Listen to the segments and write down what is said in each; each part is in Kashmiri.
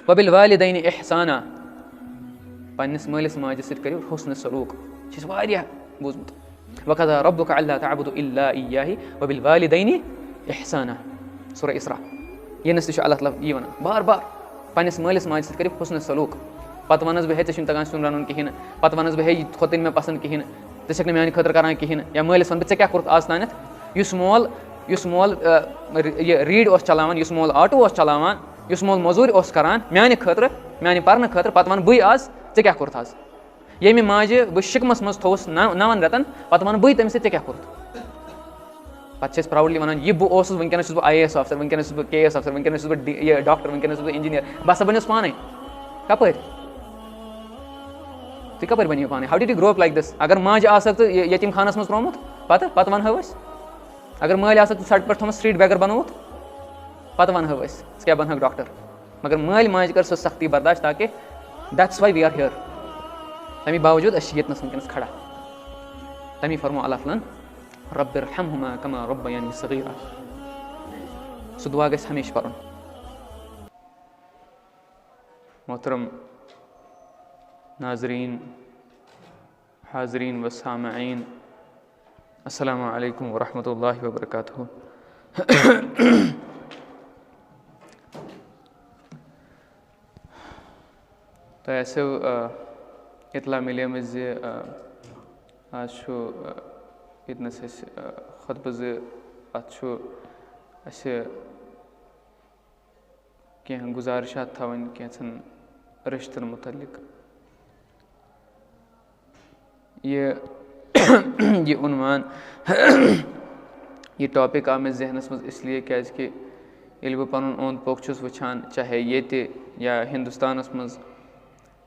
वबिल वालिदैनि इहसाना, पन्निस मालिस माजे सۭتۍ करियो हुस्न सलूक, छِ वारियाह बोझमुत। वक़ज़ा रब्बुका अल्ला तअबुदु इल्ला इय्याहु वबिल वालिदैनि इहसाना, सूरह इसरा। यनस तै अल्लाह ताला यी वनान बार बार, पन्निस मालिस माजे सۭتۍ करियो हुस्न सलूक। पत्त वनस बह ژےٚ چھُنہٕ तगان सिउन रन्नुन किहीनۍ, पत्त वनस बह यہِ کھوٚت نہٕ مےٚ پسنٛد کِہیٖنۍ، ژٕ چھَکھ نہٕ میٛانہِ خٲطرٕ کران کِہیٖنۍ، یا مٲلِس وَنہٕ بہٕ ژےٚ کیٛاہ کوٚرُتھ آز تانٮ۪تھ. یُس مول یہِ ریٖڈ اوس چلاوان، یُس مول آٹوٗ اوس چلاوان، یُس مول موٚزوٗرۍ اوس کران میٛانہِ خٲطرٕ، میٛانہِ پرنہٕ خٲطرٕ، پتہٕ وَنہٕ بٕے آز ژےٚ کیٛاہ کوٚرُتھ آز. ییٚمہِ ماجہِ بہٕ شِکمَس منٛز تھووُس 9 رٮ۪تن، پتہٕ وَنہٕ بٕے تٔمِس ژےٚ کیٛاہ کوٚرُتھ. پتہٕ چھِ أسۍ پراوڈلی وَنان یہِ بہٕ اوسُس، وٕنکٮ۪نس چھُس بہٕ IAS آفسر، وٕنکٮ۪نس چھُس بہٕ KS آفسر، وٕنکٮ۪نس چھُس بہٕ یہِ ڈاکٹر، وٕنکٮ۪نس چھُس بہٕ اِنجیٖنیر. بہٕ ہسا بَنیوس پانے. کَپٲرۍ؟ تُہۍ کَپٲرۍ بَنیو پانے؟ How did you grow up like this? اگر ماجہِ آسکھ ژٕ یتیٖم خانس منٛز ترٛوومُت پتہٕ وَنہو أسۍ. اگر مٲلۍ آسکھ ژٕ سڑکہِ پٮ۪ٹھ تھوٚمُت سٹریٖٹ بیگر بنووُتھ پتہٕ وَنہو أسۍ ژٕ کیٛاہ بنہکھ ڈاکٹر. مگر مٲلۍ ماجہِ کٔر سۄ سختی برداشت تاکہِ دیٹٕس واے وی آر ہِیر. تَمہِ باوجوٗد أسۍ چھِ ییٚتنس وٕنکٮ۪نس کھڑا. تَمی فرمو اللہ تعالیٰ ہن رَبِّ ارحمہُما کما ربیانی صغیرا. سُہ دُعا گژھِ ہمیشہٕ پَرُن. محترم ناظریٖن، حاضریٖن و سامعیٖن، السلام علیکم ورحمتہ اللہ وبرکاتہ. تۄہہِ آسیو اطلاع مِلیمٕژ زِ آز چھُ ییٚتنس اَسہِ خۄطبہٕ 2 اَتھ چھُ اَسہِ کینٛہہ گُزارِشات تھاوٕنۍ کینٛژھن رِشتن مُتعلق. یہِ عنوان یہِ ٹاپِک آو مےٚ ذہنس منٛز اِسلیے کیازِ کہِ ییٚلہِ بہٕ پنُن اوٚنٛد پوٚک چھُس وٕچھان چاہے ییٚتہِ یا ہندوستانس منٛز،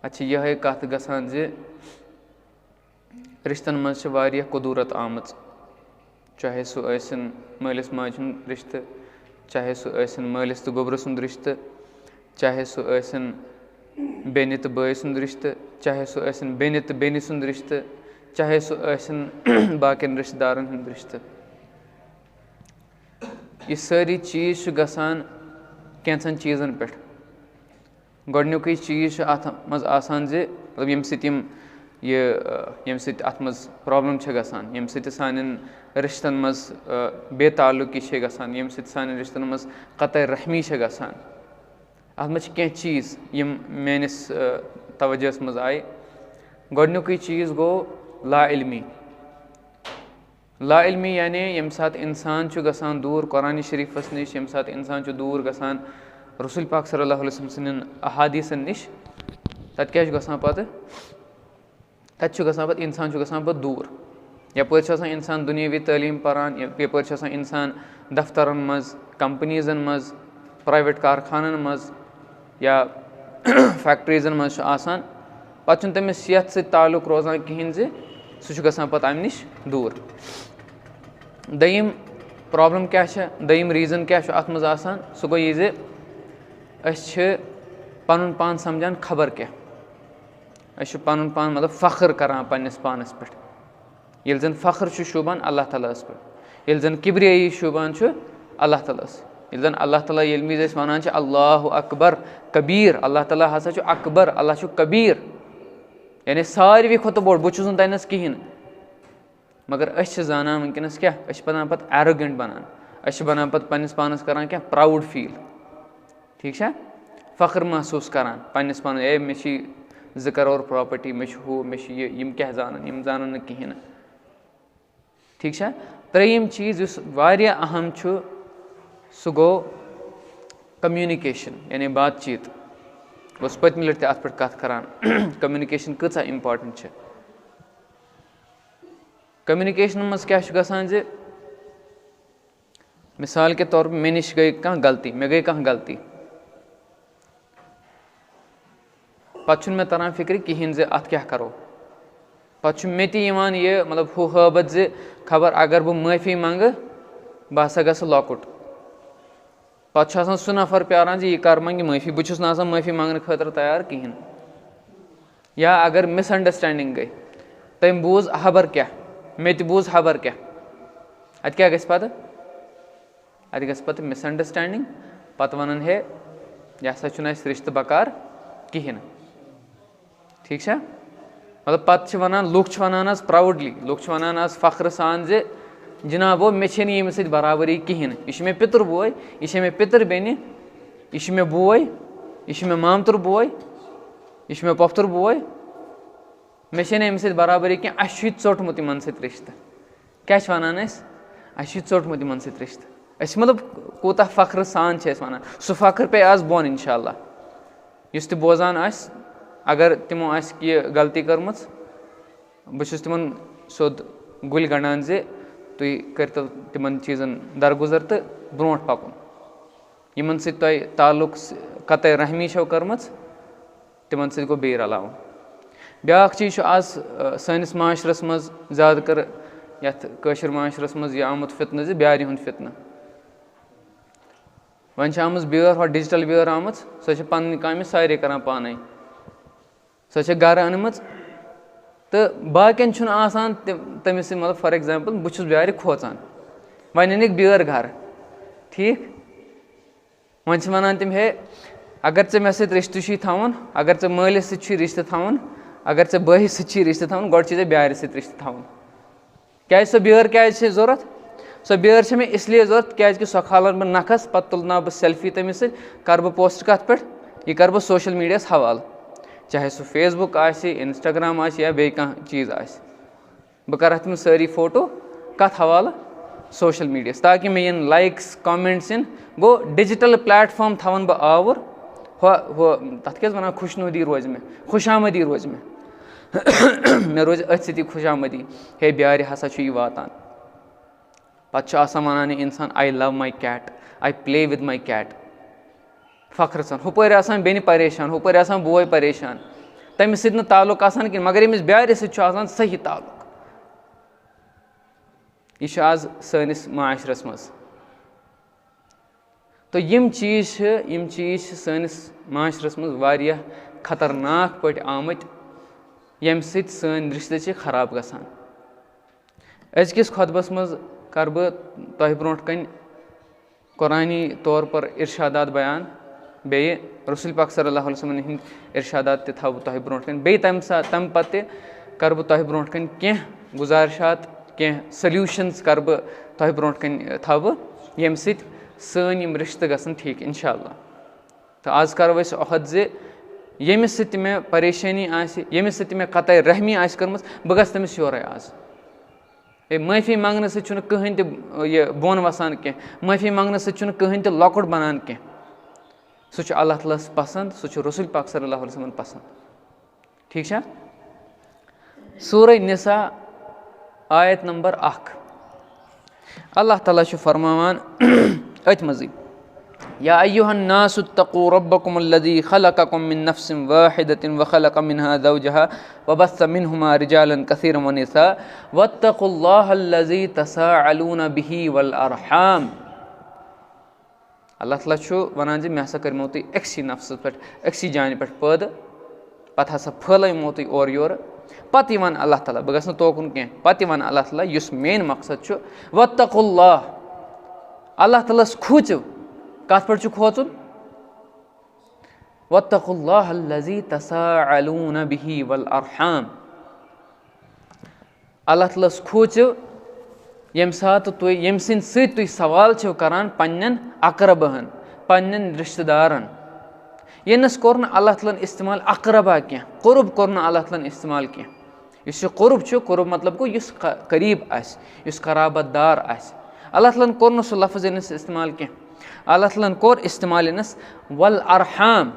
اتہِ چھِ یِہے کتھ گژھان زِ رِشتن منٛز چھِ واریاہ قدوٗرت آمٕژ. چاہے سُہ ٲسِن مٲلِس ماجہِ ہُنٛد رِشتہٕ، چاہے سُہ ٲسِن مٲلِس تہٕ گوٚبرٕ سُنٛد رِشتہٕ، چاہے سُہ ٲسِن بیٚنہِ تہٕ بٲے سُنٛد رِشتہٕ، چاہے سُہ ٲسِن بیٚنہِ تہٕ بیٚنہِ سُنٛد رِشتہٕ، چاہے سُہ ٲسِن باقین رِشتہٕ دارن ہُنٛد رِشتہٕ. یہِ سٲری چیٖز چھُ گژھان کینٛژھن چیٖزن پٮ۪ٹھ. گۄڈنیُکُے چیٖز چھُ اتھ منٛز آسان زِ مطلب ییٚمہِ سۭتۍ اتھ منٛز پرابلم چھےٚ گژھان، ییٚمہِ سۭتۍ سانٮ۪ن رِشتن منٛز بے تعلُقی چھےٚ گژھان، ییٚمہِ سۭتۍ سانٮ۪ن رِشتن منٛز قطع رحمی چھےٚ گژھان. اتھ منٛز چھِ کینٛہہ چیٖز یِم میٲنِس توجہس منٛز آیہِ. گۄڈنیُکُے چیٖز گوٚو لا علمی. لا علمی یعنی ییٚمہِ ساتہٕ اِنسان چھُ گژھان دوٗر قۄرانِ شریٖفس نِش، ییٚمہِ ساتہٕ اِنسان چھُ دوٗر گژھان رسول پاک صلی اللہ علیہ وسلم سٕنٛدٮ۪ن احادیٖثن نِش، تتہِ کیٛاہ چھُ گژھان پتہٕ؟ تتہِ چھُ گژھان پتہٕ اِنسان چھُ گژھان پتہٕ دوٗر. یپٲرۍ چھُ آسان اِنسان دُنیٲوی تعلیٖم پران، یپٲرۍ چھُ آسان اِنسان دفترن منٛز، کمپنیٖزن منٛز، پرایویٹ کارخانن منٛز یا فیکٹریٖزن منٛز چھُ آسان. پتہٕ چھُنہٕ تٔمِس یتھ سۭتۍ تعلُق روزان کِہینۍ زِ سُہ چھُ گژھان پتہٕ امہِ نِش دوٗر. دوٚیِم پرابلم کیٛاہ چھےٚ؟ دوٚیِم ریٖزن کیٛاہ چھُ اتھ منٛز آسان؟ سُہ گوٚو یہِ زِ أسۍ چھِ پنُن پان سمجھان خبر کیٛاہ. أسۍ چھِ پنُن پان مطلب فخر کران پننِس پانس پٮ۪ٹھ. ییٚلہِ زن فخر چھُ شوٗبان اللہ تعالیٰ ہس پٮ۪ٹھ، ییٚلہِ زن کِبریایی شوٗبان چھُ اللہ تعالیٰ ہس، ییٚلہِ زن اللہ تعالیٰ ییٚمہِ وِزِ أسۍ ونان چھِ اللہُ اکبر کبیٖر، اللہ تعالیٰ ہسا چھُ اکبر، اللہ چھُ کبیٖر، یعنی ساروی کھۄتہٕ بوٚڑ، بہٕ چھُس نہٕ تَتِنس کِہینۍ. مگر أسۍ چھِ زانان وٕنکیٚنس کیٛاہ؟ أسۍ چھِ بنان پتہٕ ایروگنٹ بنان، أسۍ چھِ بنان پتہٕ پننِس پانس کران کیٛاہ؟ Proud feel. ٹھیٖک چھا؟ فخر محسوٗس کران پننِس پانس، مےٚ چھِ 2 کرور پراپرٹی، مےٚ چھُ ہُہ، مےٚ چھُ یہِ. یِم کیٛاہ زانن؟ یِم زانن نہٕ کِہینۍ نہٕ. ٹھیٖک چھا؟ ترٛیٚیِم چیٖز یُس واریاہ اہم چھُ سُہ گوٚو کمنِکیشن یعنی بات چیٖت. بہٕ اوسُس پٔتمہِ لٹہِ تہِ اتھ پٮ۪ٹھ کتھ کران. کمنِکیشن کۭژاہ امپارٹنٹ چھِ. کمنِکیشنن منٛز کیٛاہ چھُ گژھان زِ مِثال کے طور پر مےٚ نِش گٔے کانٛہہ غلطی، مےٚ گٔے کانٛہہ غلطی، پتہٕ چھُنہٕ مےٚ تران فِکرِ کِہینۍ زِ اتھ کیٛاہ کرو. پتہٕ چھُ مےٚ تہِ یِوان یہِ مطلب ہُہ ہٲبت زِ خبر اگر بہٕ معٲفی منٛگہٕ بہٕ ہسا گژھٕ لۄکُٹ. پتہٕ چھُ آسان سُہ نفر پیاران زِ یہِ کر منٛگہِ معٲفی، بہٕ چھُس نہٕ آسان معٲفی منٛگنہٕ خٲطرٕ تیار کِہینۍ. یا اگر مِس انڈرسٹینڈنگ گٔے، تٔمۍ بوٗز خبر کیٛاہ، مےٚ تہِ بوٗز خبر کیٛاہ، اتہِ کیٛاہ گژھِ پتہٕ؟ اتہِ گژھِ پتہٕ مِس انڈرسٹینڈنگ. پتہٕ ونان ہے یہِ ہسا چھُنہٕ اَسہِ رِشتہٕ بکار کِہیٖنۍ نہٕ ٹھیٖک چھا مطلب پَتہٕ چھِ وَنان لُکھ چھِ وَنان حظ پراوُڈلی لُکھ چھِ وَنان آز فخرٕ سان زِ جِنابو مےٚ چھےٚ نہٕ ییٚمِس سۭتۍ برابٔری کِہیٖنۍ نہٕ یہِ چھُ مےٚ پِتُر بوے یہِ چھےٚ مےٚ پِتٕر بیٚنہِ یہِ چھُ مےٚ بوے یہِ چھُ مےٚ مامتُر بوے یہِ چھُ مےٚ پۄپھتُر بوے مےٚ چھےٚ نہٕ أمِس سۭتۍ برابٔری کینٛہہ اَسہِ چھُ یہِ ژوٚٹمُت یِمن سۭتۍ رِشتہٕ کیٛاہ چھِ وَنان أسۍ اَسہِ چھُ یہِ ژوٚٹمُت یِمن سۭتۍ رِشتہٕ أسۍ مطلب کوٗتاہ فخرٕ سان چھِ أسۍ وَنان سُہ فخر پیٚیہِ آز بۄن اِنشاء اللہ یُس تہِ بوزان آسہِ اگر تِمو آسہِ کینٛہہ غلطی کٔرمٕژ بہٕ چھُس تِمن سیوٚد گُلۍ گنٛڈان زِ تُہۍ کٔرۍتو تِمن چیٖزن درگُزر تہٕ برونٛٹھ پکُن یِمن سۭتۍ تۄہہِ تعلُق قطعے رحمی چھو کٔرمٕژ تِمن سۭتۍ گوٚو بیٚیہِ رلاوُن بیٛاکھ چیٖز چھُ آز سٲنِس معاشرس منٛز زیادٕ کر یَتھ کٲشِر معاشرس منٛز یہِ آمُت فِتنہٕ زِ بیٛارِ ہُنٛد فِتنہٕ وۄنۍ چھِ آمٕژ بیٛٲر ہۄ ڈِجٹل بیٛٲر آمٕژ سۄ چھِ پنٕنۍ کامہِ سارے کران پانے سۄ چھےٚ گرٕ أنمٕژ تہٕ باقین چھُنہٕ آسان تٔمِس سۭتۍ مطلب فار ایٚگزامپٕل بہٕ چھُس بیٛارِ کھوژان وۄنۍ أنِکھ بیٛٲر گرٕ ٹھیٖک وۄنۍ چھِ وَنان تِم ہے اگر ژےٚ مےٚ سۭتۍ رِشتہٕ چھُے تھاوُن اگر ژےٚ مٲلِس سۭتۍ چھُے رِشتہٕ تھاوُن اگر ژےٚ بٲیِس سۭتۍ چھُے رِشتہٕ تھاوُن گۄڈٕ چھُے ژےٚ بیٛارِ سۭتۍ رِشتہٕ تھاوُن کیٛازِ سۄ بیٛٲر کیٛازِ چھِ ضوٚرتھ سۄ بیٛٲر چھےٚ مےٚ اِسلیے ضوٚرتھ کیٛازِکہِ سۄ کھالن بہٕ نکھس پَتہٕ تُلناو بہٕ سیلفی تٔمِس سۭتۍ کَرٕ بہٕ پوسٹ کَتھ پٮ۪ٹھ یہِ کَرٕ بہٕ سوشَل میٖڈیاہَس حوالہٕ چاہے سُہ فیس بُک آسہِ اِنسٹاگرٛام آسہِ یا بیٚیہِ کانٛہہ چیٖز آسہِ بہٕ کَرٕ اَتھ تِم سٲری فوٹو کَتھ حوالہٕ سوشَل میٖڈیاہَس تاکہِ مےٚ یِن لایکٕس کامٮ۪نٛٹٕس یِن گوٚو ڈِجِٹَل پٕلیٹفارم تھاوَن بہٕ آوُر ہُہ تَتھ کیٛاہ حظ وَنان خوشنوٗدی روزِ مےٚ خۄش آمٔدی روزِ مےٚ روزِ أتھۍ سۭتی خۄش آمٔدی ہے بیٛارِ ہسا چھُ یہِ واتان پَتہٕ چھُ آسان وَنان یہِ اِنسان I love my cat I play with my cat فخرٕ سان ہُپٲرۍ آسان بیٚنہِ پریشان ہُپٲرۍ آسان بوے پریشان تٔمِس سۭتۍ نہٕ تعلُق آسان کِہیٖنۍ مگر ییٚمِس بیٛارِ سۭتۍ چھُ آسان صحیح تعلُق یہِ چھُ آز سٲنِس معاشرس منٛز تہٕ یِم چیٖز چھِ سٲنِس معاشرس منٛز واریاہ خطرناک پٲٹھۍ آمٕتۍ ییٚمہِ سۭتۍ سٲنۍ رِشتہٕ چھِ خراب گژھان أزکِس خۄطبس منٛز کَرٕ بہٕ تۄہہِ برونٛٹھ کَنۍ قۄرٲنی طور پر اِرشادات بیان بیٚیہِ رسوٗل پاک صلی اللہ علیہ وسلم ہِنٛدۍ اِرشادات تہِ تھاوٕ بہٕ تۄہہِ برونٛٹھ کَنۍ بیٚیہِ تَمہِ پَتہٕ تہِ کَرٕ بہٕ تۄہہِ برونٛٹھ کَنۍ کینٛہہ گُزارشات کینٛہہ سٔلیوٗشَنٕز کَرٕ بہٕ تۄہہِ برونٛٹھ کَنۍ تھاوٕ بہٕ ییٚمہِ سۭتۍ سٲنۍ یِم رِشتہٕ گژھن ٹھیٖک اِنشاء اللہ تہٕ آز کَرو أسۍ عہد زِ ییٚمِس سۭتۍ تہِ مےٚ پریشٲنی آسہِ ییٚمِس سۭتۍ تہِ مےٚ قطعے رحمی آسہِ کٔرمٕژ بہٕ گژھٕ تٔمِس یورَے آز ہے معٲفی منٛگنہٕ سۭتۍ چھُنہٕ کٕہٕنۍ تہِ یہِ بۄن وَسان کینٛہہ معٲفی منٛگنہٕ سۭتۍ چھُنہٕ کٕہٕنۍ تہِ لۄکُٹ بَنان کینٛہہ سُہ چھُ اللہ تعالیٰ ہَس پَسنٛد سُہ چھُ رسوٗل پاک صلی اللہ علیہ وسلمَن پَسنٛد ٹھیٖک چھا سورہ نِسا آیت نمبر 1 اللہ تعالیٰ چھُ فرماوان أتھۍ منٛزٕے یا ایُّہا الناس اتقوا ربکم الذی خلقکم من نفس واحدۃ وخلق منها زوجها وبث منہما رجالا کثیرا ونساء واتقوا اللہ الذی تساءلون به والارحام اللہ تعالیٰ چھُ وَنان زِ مےٚ ہسا کٔرمو تُہۍ أکسٕے نفسَس پٮ۪ٹھ أکسٕے جانہِ پٮ۪ٹھ پٲدٕ پَتہٕ ہسا پھٲلٲیمو تُہۍ اورٕ یورٕ پَتہٕ یِوان اللہ تعالیٰ بہٕ گژھٕ نہٕ توکُن کینٛہہ پَتہٕ یِوان اللہ تعالیٰ یُس مین مقصد چھُ واتقوا اللہ اللہ تعالیٰ ہَس کھوٗژِو کَتھ پٮ۪ٹھ چھُ کھوژُن واتقوا اللہ الذی تساءلون به والارحام اللہ تعالیٰ ہَس کھوٗژِو ییٚمہِ ساتہٕ تُہۍ ییٚمہِ سٕنٛدۍ سۭتۍ تُہۍ سوال چھِو کَران پنٛنٮ۪ن اقرباہَن پنٛنٮ۪ن رِشتہٕ دارَن ییٚنَس کوٚر نہٕ اللہ تعالیٰ ہَن اِستعمال اقربا کینٛہہ قُرب کوٚر نہٕ اللہ تعالیٰ ہَن اِستعمال کینٛہہ یُس یہِ قُرب چھُ قُرب مطلب گوٚو یُس قریٖب آسہِ یُس قرابت دار آسہِ اللہ تعالیٰ ہَن کوٚر نہٕ سُہ لفظ ییٚنَس اِستعمال کینٛہہ اللہ تعالیٰ ہَن کوٚر اِستعمال ییٚنَس والارحام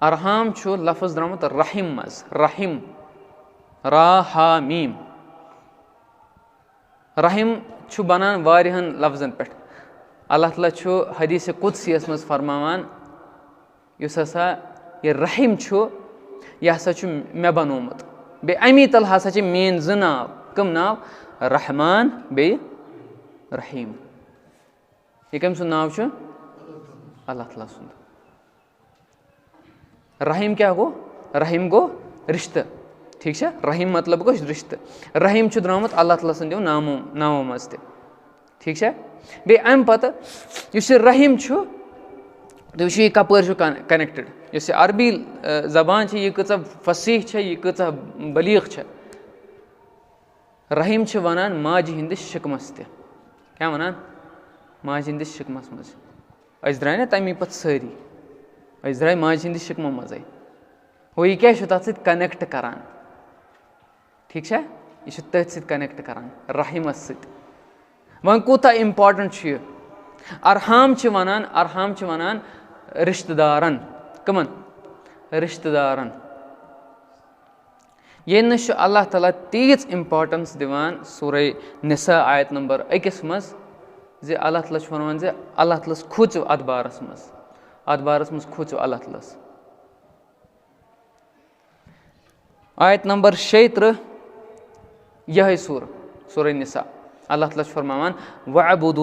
ارحام چھُ لفظ درٛامُت رحم منٛز رحم را ہا میٖم رحم چھُ بَنان واریاہَن لفظن پٮ۪ٹھ اللہ تعالیٰ چھُ حدیٖثِ قُدسیَس منٛز فرماوان یُس ہسا یہِ رحم چھُ یہِ ہسا چھُ مےٚ بنومُت بیٚیہِ اَمی تَل ہسا چھِ میٲنۍ 2 ناو کٕم ناو رحمان بیٚیہِ رحیٖم یہِ کٔمۍ سُنٛد ناو چھُ اللہ تعالیٰ سُنٛد رحیٖم کیٛاہ گوٚو رحیٖم گوٚو رِشتہٕ ٹھیٖک چھا رحیٖم مطلب گوٚو رِشتہٕ رحیٖم چھُ درٛامُت اللہ تعالیٰ سٕنٛدیو ناوو منٛز تہِ ٹھیٖک چھا بیٚیہِ اَمہِ پَتہٕ یُس یہِ رحیٖم چھُ تُہۍ وٕچھِو یہِ کَپٲرۍ چھُ کَنٮ۪کٹِڈ یۄس یہِ عربی زبان چھِ یہِ کۭژاہ فصیح چھےٚ یہِ کۭژاہ بلیٖغ چھےٚ رحیٖم چھِ وَنان ماجہِ ہِنٛدِس شِکمَس تہِ کیٛاہ وَنان ماجہِ ہِنٛدِس شِکمَس منٛز أسۍ درٛاے نا تَمی پَتہٕ سٲری أسۍ درٛاے ماجہِ ہِنٛدِس شِکمہٕ منٛزٕے ہُہ یہِ کیٛاہ چھُ تَتھ سۭتۍ کَنٮ۪کٹ کَران ٹھیٖک چھا یہِ چھُ تٔتھۍ سۭتۍ کَنٮ۪کٹ کَران رحیٖمَس سۭتۍ وۄنۍ کوٗتاہ اِمپاٹَنٛٹ چھُ یہِ اَرحام چھِ وَنان رِشتہٕ دارَن کٕمَن رِشتہٕ دارَن ییٚلہِ نہٕ چھُ اللہ تعالیٰ تیٖژ اِمپاٹَنٕس دِوان سورہ نِساء آیت نمبر 1 منٛز زِ اللہ تعالیٰ چھُ وَنان زِ اللہ تعالیٰ ہَس کھوٗژِو اَتھ بارَس منٛز کھوٗژِو اللہ تعالیٰ ہَس آیت نمبر 36 یِہوٚے سورہ نِساء اللہ تعالیٰ چھُ فرماوان وَعبُدُ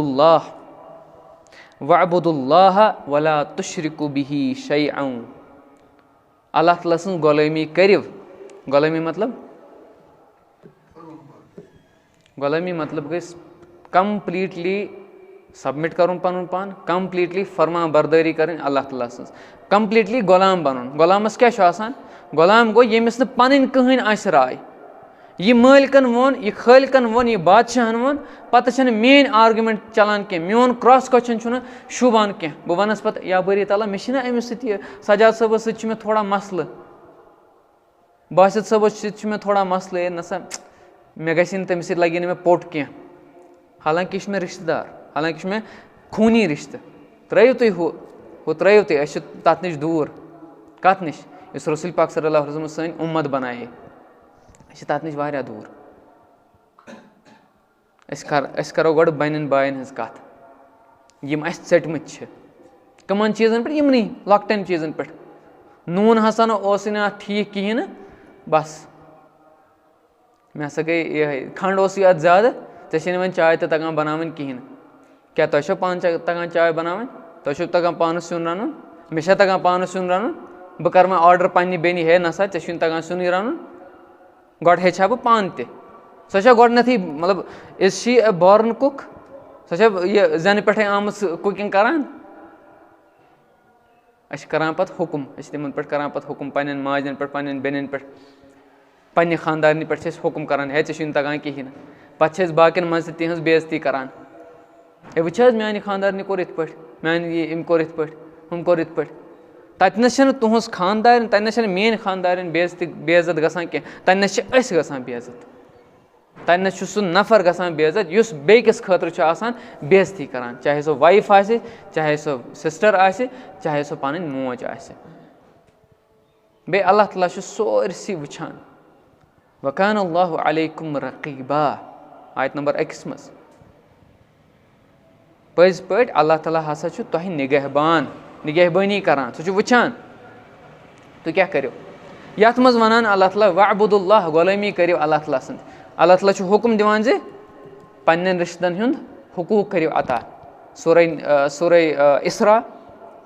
اللّٰہِ وَلَا تُشرِکُوا بِہِ شَیْئًا اللہ تعالیٰ سٕنٛز غۄلٲمی کٔرِو غۄلٲمی مطلب گٔژھ کَمپٕلیٖٹلی سَبمِٹ کَرُن پَنُن پان کَمپٕلیٖٹلی فرمان بردٲری کَرٕنۍ اللہ تعالیٰ سٕنٛز کَمپٕلیٖٹلی غۄلام بَنُن غۄلامَس کیٛاہ چھُ آسان غۄلام گوٚو ییٚمِس نہٕ پَنٕنۍ کٕہٕنۍ آسہِ راے یہِ مٲلکَن ووٚن یہِ خٲلقَن ووٚن یہِ بادشاہَن ووٚن پَتہٕ چھَنہٕ میٛٲنۍ آرگیوٗمٮ۪نٛٹ چَلان کینٛہہ میون کرٛاس کوسچن چھُنہٕ شوٗبان کینٛہہ بہٕ وَنَس پَتہٕ یا بٲری تعالیٰ مےٚ چھِنہ أمِس سۭتۍ یہِ سجاد صٲبَس سۭتۍ چھُ مےٚ تھوڑا مَسلہٕ باسِط صٲبَس سۭتۍ چھُ مےٚ تھوڑا مَسلہٕ ہے نسا مےٚ گژھِ نہٕ تٔمِس سۭتۍ لَگہِ نہٕ مےٚ پوٚٹ کینٛہہ حالانکہِ یہِ چھُ مےٚ رِشتہٕ دار حالانکہِ یہِ چھُ مےٚ خوٗنی رِشتہٕ ترٛٲیِو تُہۍ ہُہ ترٛٲیِو تُہۍ أسۍ چھِ تَتھ نِش دوٗر کَتھ نِش یُس رسوٗل پاک صلی اللہ علیہ وسلم سٲنۍ اُمت بَنایے أسۍ چھِ تَتھ نِش واریاہ دوٗر أسۍ کَرو گۄڈٕ بَنٮ۪ن بایَن ہٕنٛز کَتھ یِم اَسہِ ژٔٹمٕتۍ چھِ کٕمَن چیٖزَن پٮ۪ٹھ یِمنٕے لۄکٹٮ۪ن چیٖزَن پٮ۪ٹھ نوٗن ہسا نہٕ اوسُے نہٕ اَتھ ٹھیٖک کِہیٖنۍ نہٕ بَس مےٚ ہسا گٔے یِہوٚے کھنٛڈ اوسُے اَتھ زیادٕ ژےٚ چھے نہٕ وۄنۍ چاے تہِ تَگان بَناوٕنۍ کِہیٖنۍ نہٕ کیٛاہ تۄہہِ چھو پانہٕ تَگان چاے بَناوٕنۍ تۄہہِ چھُو تَگان پانَس سیُن رَنُن مےٚ چھا تَگان پانَس سیُن رَنُن بہٕ کَرٕ وۄنۍ آرڈَر پنٛنہِ بیٚنہِ ہے نسا ژےٚ چھُے نہٕ تَگان سیُنٕے رَنُن گۄڈٕ ہیٚچھِ ہا بہٕ پانہٕ تہِ سۄ چھےٚ گۄڈٕنٮ۪تھٕے مطلب is she A born cook سۄ چھےٚ یہِ زٮ۪نہٕ پٮ۪ٹھَے آمٕژ کُکِنٛگ کَران أسۍ چھِ کَران پَتہٕ حُکُم أسۍ چھِ تِمَن پٮ۪ٹھ کَران پَتہٕ حُکُم پنٛنٮ۪ن ماجٮ۪ن پٮ۪ٹھ پنٛنٮ۪ن بیٚنٮ۪ن پٮ۪ٹھ پنٛنہِ خاندارنہِ پٮ۪ٹھ چھِ أسۍ حُکُم کَران ہے ژےٚ چھُے نہٕ تَگان کِہیٖنۍ نہٕ پَتہٕ چھِ أسۍ باقٕیَن منٛز تہِ تِہٕنٛز بے عزتی کَران ہے وٕچھ حظ میٛانہِ خاندارنہِ کوٚر یِتھ پٲٹھۍ میٛانہِ أمۍ کوٚر یِتھ پٲٹھۍ ہُم کوٚر یِتھ پٲٹھۍ تَتِنَس چھَنہٕ تُہٕنٛز خاندارٮ۪ن تَتِنَس چھَنہٕ میٛٲنۍ خاندارٮ۪ن بے عزت گژھان کینٛہہ تَتِنَس چھِ أسۍ گژھان بے عزت تَتِنَس چھُ سُہ نفر گژھان بے عزت یُس بیٚیہِ کِس خٲطرٕ چھُ آسان بے عزتی کَران چاہے سۄ وایِف آسہِ چاہے سۄ سِسٹَر آسہِ چاہے سۄ پَنٕنۍ موج آسہِ بیٚیہِ اللہ تعالیٰ چھُ سورسٕے وٕچھان وَکان اللہُ علیکُم رقیٖبا آیت نمبر 1 منٛز پٔزۍ پٲٹھۍ اللہ تعالیٰ ہسا چھُ تۄہہِ نِگہبٲنی کَران سُہ چھُ وٕچھان تُہۍ کیٛاہ کٔرِو یَتھ منٛز وَنان اللہ تعالیٰ وعبُدُ اللّٰہ غۄلٲمی کٔرِو اللہ تعالیٰ سٕنٛز اللہ تعالیٰ چھُ حُکُم دِوان زِ پنٛنٮ۪ن رِشتَن ہُنٛد حقوٗق کٔرِو عطا سورہ اِسرا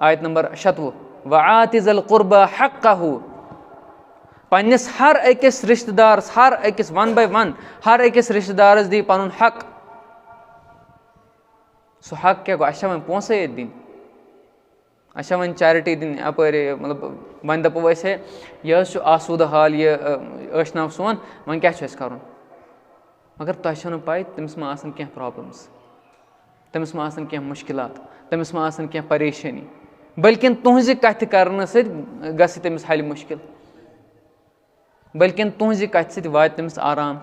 آیت نمبر 26 وَآتِ ذَا الْقُربَىٰ حَقَّهُ پنٛنِس ہر أکِس رِشتہٕ دارَس ہر أکِس 1 by 1 ہر أکِس رِشتہٕ دارَس دی پَنُن حق سُہ حق کیٛاہ گوٚو اَسہِ چھا وۄنۍ پونٛسَے یٲتۍ دِنۍ اَسہِ چھا وۄنۍ چیرِٹی دِنۍ اَپٲرۍ مطلب وۄنۍ دَپو أسۍ ہے یہِ حظ چھُ آسوٗدٕ حال یہِ ٲشناو سون وۄنۍ کیٛاہ چھُ اَسہِ کَرُن مگر تۄہہِ چھو نہٕ پَے تٔمِس ما آسَن کینٛہہ پرٛابلِمٕز تٔمِس ما آسَن کینٛہہ مُشکِلات تٔمِس ما آسَن کینٛہہ پریشٲنی بٔلکِن تُہٕنٛزِ کَتھِ کَرنہٕ سۭتۍ گژھِ تٔمِس حلہِ مُشکِل بٔلکِن تُہٕنٛزِ کَتھِ سۭتۍ واتہِ تٔمِس آرام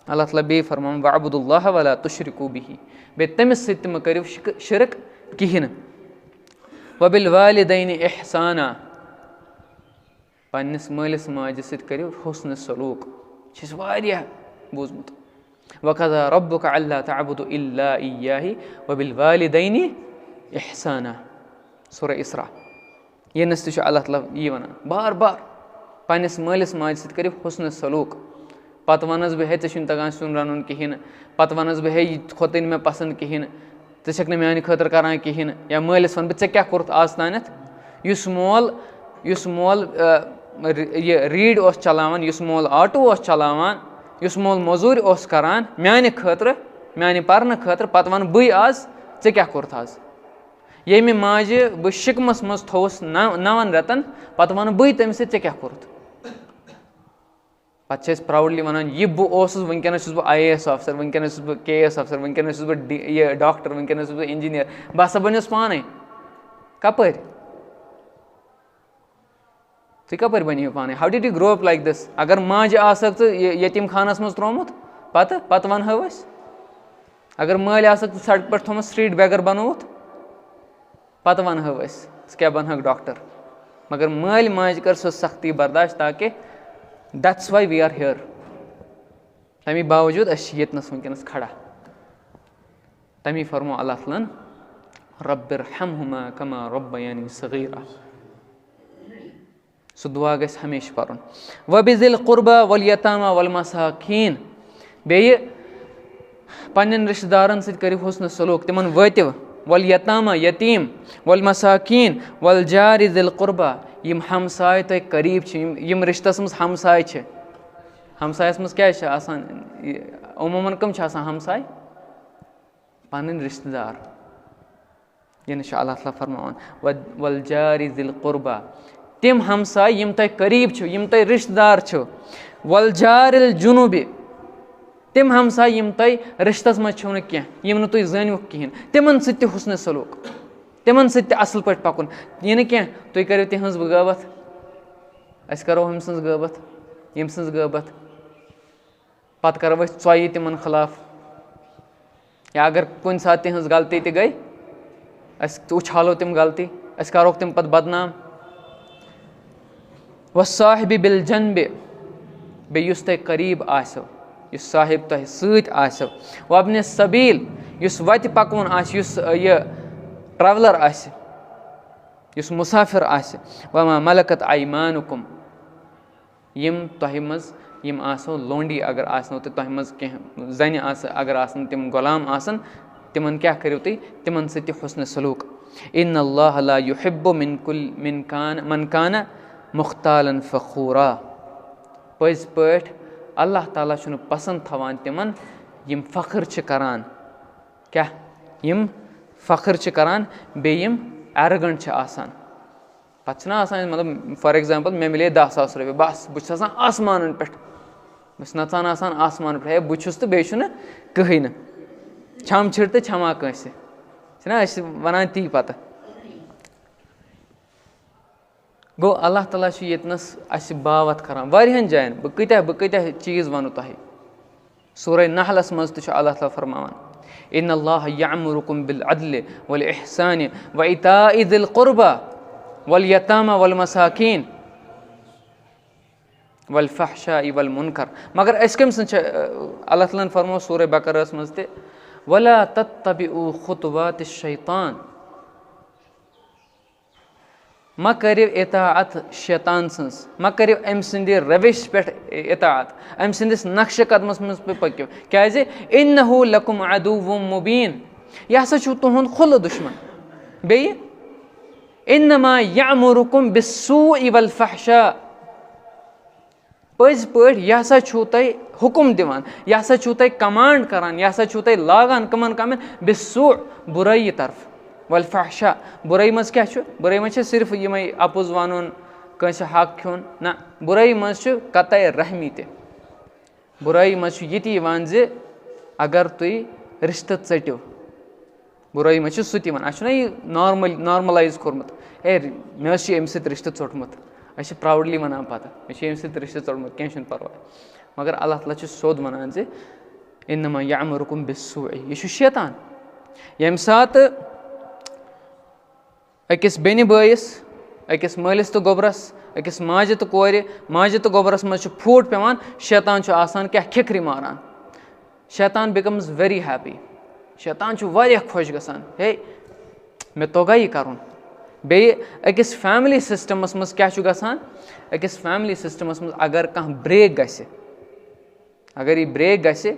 اللہ تعالیٰ بیٚیہِ فرماوان وعبُدُ اللّٰہِ وَلَا تُشرِکُوا بِہِ بیٚیہِ تٔمِس سۭتۍ تہِ مہٕ کٔرِو شِرک کِہیٖنۍ نہٕ وَبِالوالِدَینِ اِحسانا پنٛنِس مٲلِس ماجہِ سۭتۍ کٔرِو حُسنہِ سلوٗک چھِ اَسہِ واریاہ بوٗزمُت وَقَضَىٰ رَبُّکَ اَلَّا تَعبُدُوا إِلَّا إِيَّاهُ وَبِالوالِدَینِ اِحسانا سورہ اِسرا ییٚنَس تہِ چھُ اللہ تعالیٰ یی وَنان بار بار پنٛنِس مٲلِس ماجہِ سۭتۍ کٔرِو حُسنہِ سلوٗک پَتہٕ وَنَس بہٕ ہے ژےٚ چھُنہٕ تَگان سیُن رَنُن کِہیٖنۍ نہٕ پَتہٕ وَنَس بہٕ ہے یہِ کھوٚتُے نہٕ مےٚ پَسنٛد کِہیٖنۍ نہٕ ژٕ چھَکھ نہٕ میٛانہِ خٲطرٕ کَران کِہیٖنۍ نہٕ یا مٲلِس وَنہٕ بہٕ ژےٚ کیٛاہ کوٚرُتھ آز تانٮ۪تھ یُس مول یہِ ریٖڈ اوس چَلاوان یُس مول آٹوٗ اوس چَلاوان یُس مول موٚزوٗرۍ اوس کَران میٛانہِ خٲطرٕ میٛانہِ پَرنہٕ خٲطرٕ پَتہٕ وَنہٕ بٕے آز ژےٚ کیٛاہ کوٚرُتھ آز ییٚمہِ ماجہِ بہٕ شِکمَس منٛز تھووُس 9 رٮ۪تَن پَتہٕ وَنہٕ بٕے تٔمِس ژےٚ کیٛاہ کوٚرُتھ. پَتہٕ چھِ أسۍ پرٛاوُڈلی وَنان یہِ بہٕ اوسُس وٕنکٮ۪نَس چھُس بہٕ IAS آفِسَر, وٕنکٮ۪نَس چھُس بہٕ KS آفِسَر, وٕنکٮ۪نَس چھُس بہٕ یہِ ڈاکٹر, وٕنکٮ۪نَس چھُس بہٕ اِنجیٖنِیَر. بہٕ ہسا بَنیوس پانَے. کَپٲرۍ تُہۍ کَپٲرۍ بَنیو پانَے؟ How did you grow up like this? اگر ماجہِ آسَکھ ژٕ یتیٖم خانَس منٛز ترٛوومُت پَتہٕ وَنہو أسۍ. اگر مٲلۍ آسَکھ ژٕ سڑکہِ پٮ۪ٹھ تھوٚمُت سِٹرٛیٖٹ بیگر بَنووُتھ پَتہٕ وَنہو أسۍ ژٕ کیٛاہ بَنہَکھ ڈاکٹر. مگر مٲلۍ ماجہِ کٔر سۄ سختی برداشت تاکہِ that's Y we are hair. تَمی باوجوٗد أسۍ چھِ ییٚتنَس وٕنکٮ۪نَس کھڑا. تَمی فرمو اللہ تعالیٰ ہَن رَبِّ ارحمہما کما ربیانی صغیرا. سُہ دُعا گژھِ ہمیشہِ پَرُن. وَبِذِل قُربا والیتاما والمساکیٖن. بیٚیہِ پنٛنٮ۪ن رِشتہٕ دارَن سۭتۍ کٔرِو حُسنہٕ سلوٗک, تِمن وٲتِو. والیتاما یتیٖم, والمساکیٖن, والجارِ ذِل قُربا. یِم ہمساے تۄہہِ قریٖب چھِ, یِم رِشتَس منٛز ہمساے چھِ. ہمسایَس منٛز کیٛازِ چھِ آسان عموٗماً کٕم چھِ آسان ہمساے؟ پَنٕنۍ رِشتہٕ دار. یعنی چھُ اللہ تعالیٰ فرماوان والجارِ ذِل قُربا. تِم ہمساے یِم تۄہہِ قریٖب چھِو, یِم تۄہہِ رِشتہٕ دار چھِو. والجارِ جنوٗبِ. تِم ہمساے یِم تۄہہِ رِشتَس منٛز چھِو نہٕ کینٛہہ, یِم نہٕ تُہۍ زٲنۍوُکھ کِہیٖنۍ, تِمن سۭتۍ تہِ حُسنہِ سلوٗک, تِمن سۭتۍ تہِ اَصٕل پٲٹھۍ پَکُن. یہِ نہٕ کینٛہہ تُہۍ کٔرِو تِہٕنٛز غٲبت, أسۍ کَرو ہُمۍ سٕنٛز غٲبت, ییٚمۍ سٕنٛز غٲبت, پَتہٕ کَرو أسۍ ژۄیہِ تِمن خٕلاف. یا اگر کُنہِ ساتہٕ تِہٕنٛز غلطی تہِ گٔے أسۍ اُچھالو تِم غلطی, أسۍ کَرہوکھ تِم پَتہٕ بدنام. وصاحبِ بالجنبِ. بیٚیہِ یُس تۄہہِ قریٖب آسیو, یُس صاحب تۄہہِ سۭتۍ آسیو. وابنِ سبیٖل. یُس وَتہِ پَکوُن آسہِ, یُس یہِ ٹرٛاولَر آسہِ, یُس مُسافِر آسہِ. وما ملکت ایمانکُم. یِم تۄہہِ منٛز یِم آسو لونڈی اگر آسنو تہٕ تۄہہِ منٛز کینٛہہ زَنہِ آسہٕ اگر آسن, تِم غلام آسن, تِمن کیٛاہ کٔرِو تُہۍ, تِمن سۭتۍ تہِ حُسنہِ سلوٗک. اِنَ اللّٰہ لا یُحِبُّ من کانَ مُختالن فخوٗرا. پٔزۍ پٲٹھۍ اللہ تعالیٰ چھُنہٕ پسنٛد تھاوان تِمن یِم فخٕر چھِ کران. کیٛاہ یِم فخٕر چھِ کران, بیٚیہِ یِم ایروگنٛٹ چھِ آسان. پَتہٕ چھِنہ آسان مطلب فار ایٚگزامپٕل مےٚ مِلے 10,000 رۄپیہِ, بَس بہٕ چھُس آسان آسمانَن پٮ۪ٹھ, بہٕ چھُس نَژان آسان آسمانَن پٮ۪ٹھ, ہے بہٕ چھُس تہٕ بیٚیہِ چھُنہٕ کٕہٕنۍ نہٕ, چھَم چھِڑ تہٕ چھَما کٲنٛسہِ, چھِنہ أسۍ چھِ وَنان تی پَتہٕ. گوٚو اللہ تعالیٰ چھُ ییٚتنَس اَسہِ باوَتھ کَران واریاہَن جایَن. بہٕ کۭتیاہ چیٖز وَنو تۄہہِ. سورہ نحلَس منٛز تہِ چھُ اللہ تعالیٰ فرماوان اِنَ اللّٰہ یَأْمُرُکُم بِالعدلِ وَالْإِحْسَانِ وَإِیتَاءِ ذِی الْقُرْبَى وَالْیَتَامَى وَالْمَسَاکِیٖن وَالْفَحْشَاءِ وَالْمُنکَر. مگر أسۍ کٔمۍ سٕنٛز چھِ اللہ تعالیٰ ہَن فرموو سورہ بقرہَس منٛز تہِ وَلَا تَتَّبِعُوا خُطُوَاتِ الشَّیطان. مہ کٔرِو اطاعت شیطان سٕنٛز, مہ کٔرِو أمۍ سٕنٛدِ رَوِش پٮ۪ٹھ اطاعت, أمۍ سٕنٛدِس نقشہٕ قدمَس منٛز پٔکِو. کیٛازِ اِنَّہُ لَکُم عَدُوٌّ مُبیٖن. یہِ ہسا چھُو تُہُنٛد کھُلہٕ دُشمن. بیٚیہِ اِنَّمَا یَأْمُرُکُم بِالسوٗءِ وَالْفَحْشَاء. پٔزۍ پٲٹھۍ یہِ ہسا چھُو تۄہہِ حُکُم دِوان, یہِ ہسا چھُو تۄہہِ کَمانٛڈ کران, یہِ ہسا چھُو تۄہہِ لاگان کٕمن کامٮ۪ن بِالسوٗء بُرٲیی طرفہٕ, والفحشاء بُرٲیی منٛز کیٛاہ چھُ, بُرٲیی منٛز چھِ صرف یِمَے اَپُز وَنُن, کٲنٛسہِ حق کھیوٚن, نہ بُرٲیی منٛز چھُ قطعے رحمی تہِ. بُرٲیی منٛز چھُ یہِ تہِ یِوان زِ اگر تُہۍ رِشتہٕ ژٔٹِو, بُرٲیی منٛز چھُ سُہ تہِ یِوان. اَسہِ چھُنہ یہِ نارمَلایز کوٚرمُت, ہے مےٚ حظ چھُ أمِس سۭتۍ رِشتہٕ ژوٚٹمُت, أسۍ چھِ پرٛاوُڈلی وَنان پَتہٕ مےٚ چھُ أمِس سۭتۍ رِشتہٕ ژوٚٹمُت, کینٛہہ چھُنہٕ پَرواے. مگر اللہ تعالیٰ چھُ سیوٚد وَنان زِ اِنَمَا یَأْمُرُکُم بِالسوٗءِ. یہِ چھُ شیطان. ییٚمہِ ساتہٕ أکِس بیٚنہِ بٲیِس, أکِس مٲلِس تہٕ گۄبرَس, أکِس ماجہِ تہٕ کورِ, ماجہِ تہٕ گۄبرَس منٛز چھُ پھوٗٹ پیٚوان, شیطان چھُ آسان کیٛاہ کھِکھرِ ماران. شیطان بِکَمٕز ویری ہیپی. شیطان چھُ واریاہ خۄش گژھان, ہے مےٚ توٚگا یہِ کَرُن. بیٚیہِ أکِس فیملی سِسٹَمَس منٛز کیٛاہ چھُ گژھان, أکِس فیملی سِسٹَمَس منٛز اگر کانٛہہ برٛیک گژھِ, اگر یہِ برٛیک گژھِ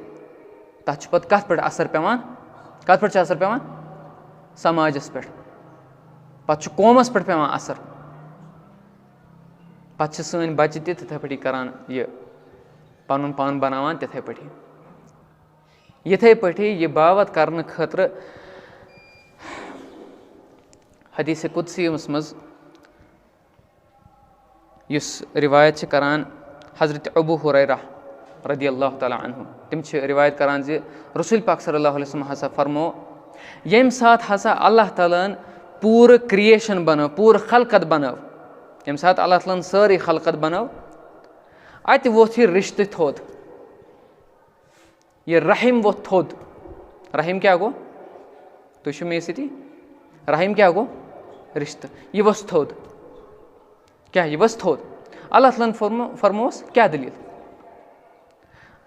تَتھ چھُ پَتہٕ کَتھ پٮ۪ٹھ اَثر پیٚوان, کَتھ پٮ۪ٹھ چھُ اَثر پیٚوان, سماجَس پٮ۪ٹھ, پَتہٕ چھُ قومَس پٮ۪ٹھ پیٚوان اَثر. پَتہٕ چھِ سٲنۍ بَچہِ تہِ تِتھَے پٲٹھی کَران یہِ پَنُن پان بَناوان تِتھَے پٲٹھی. یِتھَے پٲٹھی یہِ باوَتھ کَرنہٕ خٲطرٕ حدیٖثِ قُدسیَس منٛز یُس رِوایت چھِ کَران حضرت ابوٗ ہُریرہ رضی اللہ تعالیٰ عنہُ تِم چھِ رِوایت کَران زِ رسول پاک صلی اللہ علیہ وسلم ہسا فرمو ییٚمہِ ساتہٕ ہسا اللہ تعالیٰ ہن پوٗرٕ کرٛییشن بنٲو پوٗرٕ خلقت بنٲو ییٚمہِ ساتہٕ اللہ تعالیٰ ہن سٲرٕے خلقت بنٲو اَتہِ ووٚتھ یہِ رِشتہٕ تھوٚد یہِ رحم ووٚتھ تھوٚد رحم کیٛاہ گوٚو تُہۍ چھِو مےٚ سۭتی رحم کیٛاہ گوٚو رِشتہٕ یہِ وَس تھوٚد کیٛاہ یہِ وَس تھوٚد اللہ تعالیٰ ہن فرمووُس کیٛاہ دٔلیٖل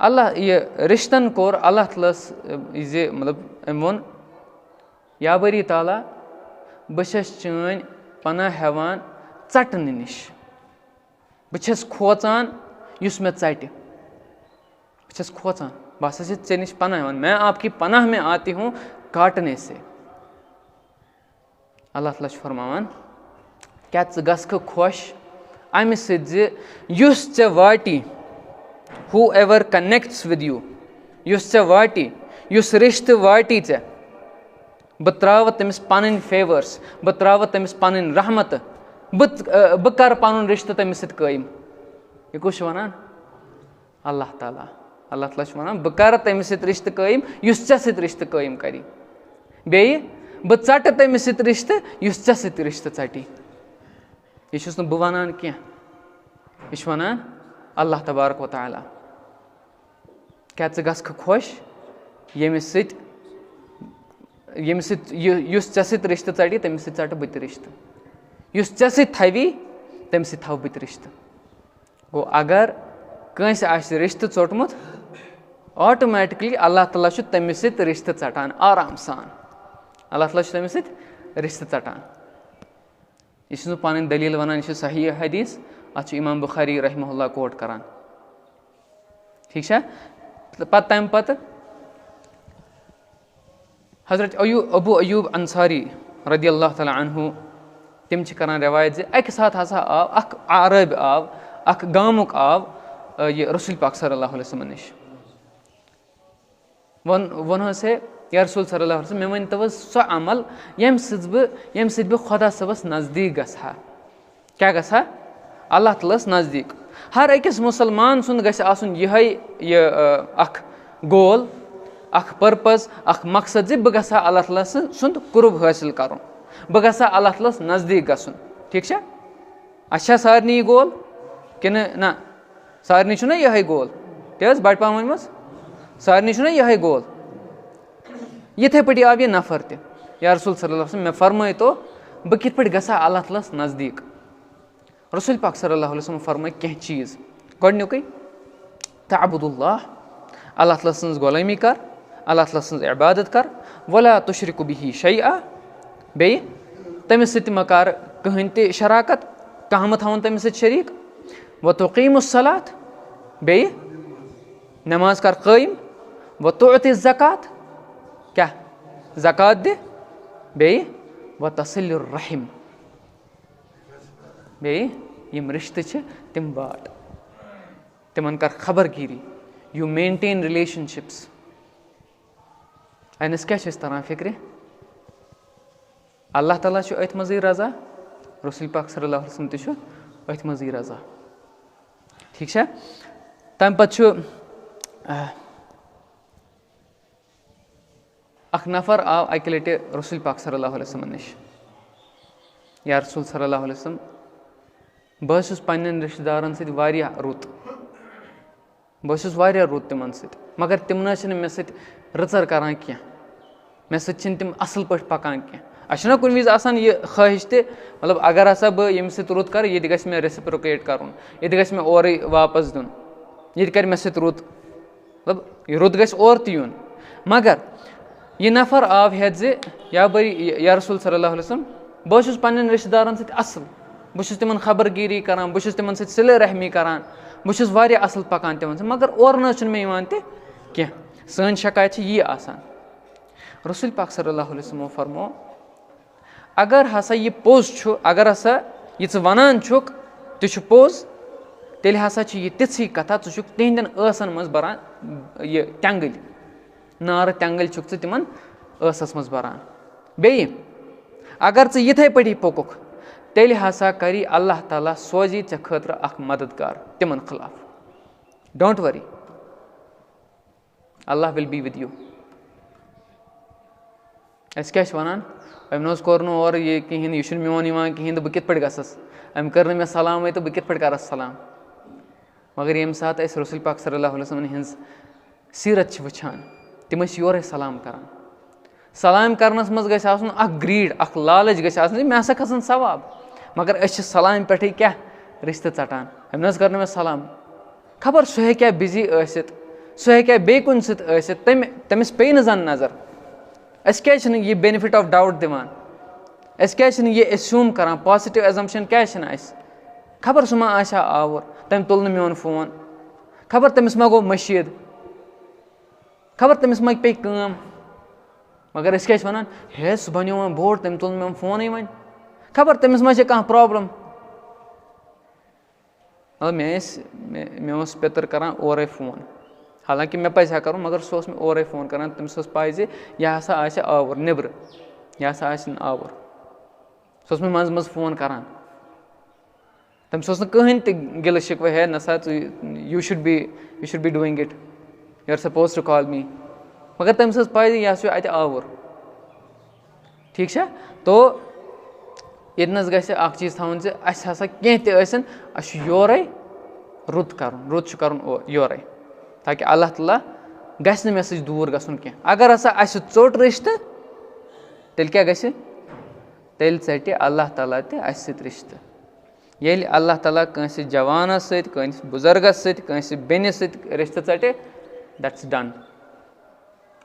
اللہ یہِ رِشتن کوٚر اللہ تعالیٰ ہس زِ مطلب أمۍ ووٚن یا بٲری تعالیٰ بہٕ چھَس چٲنۍ پناہ ہٮ۪وان ژٹنہٕ نِش بہٕ چھَس کھوژان یُس مےٚ ژٹہِ بہٕ چھَس کھوژان بہٕ ہسا چھَس ژےٚ نِش پناہ ہٮ۪وان میں آپ کی پناہ میں آتی ہوں کاٹنے سے اللہ تعالیٰ چھُ فرماوان کیٛاہ ژٕ گژھکھٕ خۄش اَمہِ سۭتۍ زِ یُس ژےٚ واٹی ہو ایور کنیکٹس وِد یوٗ یُس ژےٚ واٹی یُس رِشتہٕ واٹی ژےٚ بہٕ تراوٕ تٔمِس پنٕنۍ فیوٲرٕس بہٕ تراوٕ تٔمِس پنٕنۍ رحمتہٕ بہٕ کرٕ پنُن رِشتہٕ تٔمِس سۭتۍ قٲیِم یہِ کُس چھُ وَنان اللہ تعالیٰ اللہ تعالیٰ چھُ وَنان بہٕ کرٕ تٔمِس سۭتۍ رِشتہٕ قٲیِم یُس ژےٚ سۭتۍ رِشتہٕ قٲیِم کری بیٚیہِ بہٕ ژٹہٕ تٔمِس سۭتۍ رِشتہٕ یُس ژےٚ سۭتۍ رِشتہٕ ژٹی یہِ چھُس نہٕ بہٕ وَنان کیٚنٛہہ یہِ چھُ وَنان اللہ تبارک و تعالیٰ کیٛاہ ژٕ گژھکھٕ خۄش ییٚمِس سۭتۍ یُس ژےٚ سۭتۍ رِشتہٕ ژٹی تٔمِس سۭتۍ ژٹہٕ بہٕ تہِ رِشتہٕ یُس ژےٚ سۭتۍ تھاوی تٔمِس سۭتۍ تھاوٕ بہٕ تہِ رِشتہٕ گوٚو اگر کٲنٛسہِ آسہِ رِشتہٕ ژوٚٹمُت آٹومیٹِکلی اللہ تعالیٰ چھُ تٔمِس سۭتۍ رِشتہٕ ژٹان آرام سان اللہ تعالیٰ چھُ تٔمِس سۭتۍ رِشتہٕ ژٹان یہِ چھُس نہٕ پَنٕنۍ دٔلیٖل وَنان یہِ چھُ صحیح حدیٖث اَتھ چھُ اِمام بُخاری رحمہ اللہ کوٹ کران ٹھیٖک چھا پَتہٕ تَمہِ پَتہٕ حضرت ابوٗ ایوٗب انصاری رضی اللہ تعالیٰ عنہُ تِم چھِ کران رِوایت زِ اَکہِ ساتہٕ ہسا آو اکھ عرٲبۍ آو اکھ گامُک آو یہِ رسول پاک صلی اللہ علیہ وسلم نِش ووٚنہوس ہے یا رسول صلی اللہ علیہ وسلم مےٚ ؤنۍ تو حظ سۄ عمل ییٚمہِ سۭتۍ بہٕ خۄدا صٲبس نزدیٖک گژھٕ ہا کیٛاہ گژھٕ ہا اللہ تعالیٰ ہس نزدیٖک ہر أکِس مُسلمان سُنٛد گژھِ آسُن یِہے یہِ اکھ گول اکھ پٔرپز اکھ مقصد زِ بہٕ گژھٕ ہا اللہ تعالیٰ سُنٛد قُرب حٲصِل کرُن بہٕ گژھٕ ہا اللہ تعالیٰ ہس نزدیٖک گژھُن ٹھیٖک چھا اَسہِ چھا سارنٕے یہِ گول کِنہٕ نہ سارنٕے چھُنہ یِہے گول تہِ حظ بَٹہٕ پامٲنۍ منٛز سارنٕے چھُنہ یِہے گول یِتھٕے پٲٹھۍ آو یہِ نفر تہِ یا رسول صلی اللہ علیہ وسلم مےٚ فرمٲیتو بہٕ کِتھ پٲٹھۍ گژھٕ ہا اللہ تعالیٰ ہس نزدیٖک رسول پاک صلی اللہ علیہ وسلم فرمٲے کینٛہہ چیٖز گۄڈنیُکُے تعبُد اللہ اللہ تعالیٰ سٕنٛز غۄلٲمی کر اللہ تعالیٰ سٕنٛز عبادت کر ولا تُشرِک بِہی شیئا بیٚیہِ تٔمِس سۭتۍ مہ کر کٕہٕنۍ تہِ شراکت کانٛہہ مہ تھاوُن تٔمِس سۭتۍ شریٖک وتُقیٖمُ الصلاۃ بیٚیہِ نٮ۪ماز کر قٲیِم وتُعطِ الزکات کیٛاہ زکات دِ بیٚیہِ وتصِلِ الرحم بیٚیہِ یِم رِشتہٕ چھِ تِم باٹ تِمن کر خبرگیٖری یوٗ مینٹین رِلیشنشِپٕس اَنس کیٛاہ چھِ أسۍ تران فِکرِ اللہ تعالیٰ چھُ أتھۍ منٛزٕے رضا رسول پاک صلی اللہ علیہ وسلم تہِ چھُ أتھۍ منٛزٕے رضا ٹھیٖک چھا تَمہِ پتہٕ چھُ اکھ نفر آو اکہِ لٹہِ رسول پاک صلی اللہ علیہ وسلم نِش یا رسول صلی اللہ علیہ وسلم بہٕ حظ چھُس پنٕنٮ۪ن رِشتہٕ دارن سۭتۍ واریاہ رُت بہٕ حظ چھُس واریاہ رُت تِمن سۭتۍ مگر تِم نہ حظ چھِنہٕ مےٚ سۭتۍ رٕژر کران کینٛہہ مےٚ سۭتۍ چھِنہٕ تِم اَصٕل پٲٹھۍ پکان کینٛہہ اَسہِ چھُنہ کُنہِ وِزِ آسان یہِ خٲہِش تہِ مطلب اگر ہسا بہٕ ییٚمِس سۭتۍ رُت کرٕ یہِ تہِ گژھِ مےٚ ریسِپرُکیٹ کرُن یہِ تہِ گژھِ مےٚ اورٕے واپس دیُن یہِ تہِ کرِ مےٚ سۭتۍ رُت مطلب یہِ رُت گژھِ اورٕ تہِ یُن مگر یہِ نفر آو ہٮ۪تھ زِ یا بٲری یا رسول صلی اللہ علیہ وسلم بہٕ حظ چھُس پنٕنٮ۪ن رِشتہٕ دارن سۭتۍ اَصٕل بہٕ چھُس تِمن خبرگیٖری کران بہٕ چھُس تِمن سۭتۍ صِلہٕ رحمی کران بہٕ چھُس واریاہ اَصٕل پکان تِمن سۭتۍ مگر اورٕ نہ حظ چھُنہٕ مےٚ یِوان تہِ کینٛہہ سٲنۍ شکایت چھِ یی آسان رسول پاک صلی اللہ علیہ وسلمو فرمو اگر ہسا یہِ پوٚز چھُ اگر ہسا یہِ ژٕ وَنان چھُکھ تہِ چھُ پوٚز تیٚلہِ ہسا چھِ یہِ تِژھٕے کَتھا ژٕ چھُکھ تِہنٛدٮ۪ن ٲسن منٛز بران یہِ ٹٮ۪نٛگٕلۍ نارٕ ٹٮ۪نٛگٕلۍ چھُکھ ژٕ تِمن ٲسس منٛز بران بیٚیہِ اگر ژٕ یِتھَے پٲٹھی پوٚکُکھ تیٚلہِ ہسا کری اللہ تعالیٰ سوزی ژےٚ خٲطرٕ اکھ مددگار تِمن خٕلاف. ڈونٹ وری, اللہ ول بی وِد یوٗ. أسۍ کیٛاہ چھِ وَنان, أمۍ نہ حظ کوٚر نہٕ اورٕ یہِ کِہیٖنۍ, یہِ چھُنہٕ میون یِوان کِہیٖنۍ تہٕ بہٕ کِتھ پٲٹھۍ گژھس, أمۍ کٔر نہٕ مےٚ سلامٕے تہٕ بہٕ کِتھ پٲٹھۍ کَرس سلام. مگر ییٚمہِ ساتہٕ أسۍ رسول پاک صلی اللہ علیہ وسلم ہِنٛز سیٖرت چھِ وٕچھان تِم ٲسۍ یورَے سلام کران. سلام کرنس منٛز گژھِ آسُن اکھ گریٖڈ, اکھ لالٕچ گژھِ آسٕنۍ مےٚ ہسا کھسن ثواب. مگر أسۍ چھِ سلامہِ پٮ۪ٹھٕے کیٛاہ رِشتہٕ ژٹان, أمۍ نہ حظ کٔر نہٕ مےٚ سلام. خبر سُہ ہیٚکہِ ہا بِزی ٲسِتھ, سُہ ہیٚکہِ ہا بیٚیہِ کُنہِ سۭتۍ ٲسِتھ, تٔمِس پیٚیہِ نہٕ زن نظر. أسۍ کیٛازِ چھِنہٕ یہِ بینِفِٹ آف ڈاوُٹ دِوان, أسۍ کیٛازِ چھِنہٕ یہِ ایٚسیوٗم کران, پازِٹِو ایٚزمپشن کیٛازِ چھِنہٕ اَسہِ. خبر سُہ ما آسہِ ہا آوُر, تٔمۍ تُل نہٕ میون فون, خبر تٔمِس ما گوٚو مٔشیٖد, خبر تٔمِس ما پیٚیہِ کٲم. مگر أسۍ کیٛاہ چھِ وَنان, ہے سُہ بَنیو وۄنۍ بوٚڑ, تٔمۍ تُل نہٕ میون فونٕے وۄنۍ, خبر تٔمِس ما چھِ کانٛہہ پرٛابلِم. مطلب مےٚ اوس پیٚتٕر کران اورَے فون, حالانکہِ مےٚ پَزِ ہا کَرُن, مگر سُہ اوس مےٚ اورَے فون کران. تٔمِس ٲس پاے زِ یہِ ہسا آسہِ آوُر نیٚبرٕ, یہِ ہسا آسہِ نہٕ آوُر. سُہ اوس مےٚ منٛزٕ منٛزٕ فون کران. تٔمِس اوس نہٕ کٕہٕنۍ تہِ گِلہٕ شِکوٕ, ہے نہ سا ژٕ you should be doing it, you are suppose to call me. مگر تٔمِس ٲس پاے زِ یہِ ہسا چھُ اَتہِ آوُر. ٹھیٖک چھا, تو ییٚتنَس گژھِ اکھ چیٖز تھاوُن زِ اَسہِ ہسا کیٚنٛہہ تہِ ٲسِن اَسہِ چھُ یورَے رُت کَرُن, رُت چھُ کَرُن یورَے, تاکہِ اللہ تعالیٰ گژھِ نہٕ مےٚ سۭتۍ دوٗر گژھُن کیٚنٛہہ. اگر ہسا اَسہِ ژوٚٹ رِشتہٕ تیٚلہِ کیٛاہ گژھِ, تیٚلہِ ژَٹہِ اللہ تعالیٰ تہِ اَسہِ سۭتۍ رِشتہٕ. ییٚلہِ اللہ تعالیٰ کٲنٛسہِ جوانَس سۭتۍ, کٲنٛسہِ بُزرگَس سۭتۍ, کٲنٛسہِ بیٚنہِ سۭتۍ رِشتہٕ ژَٹہِ, دیٹٕس ڈن,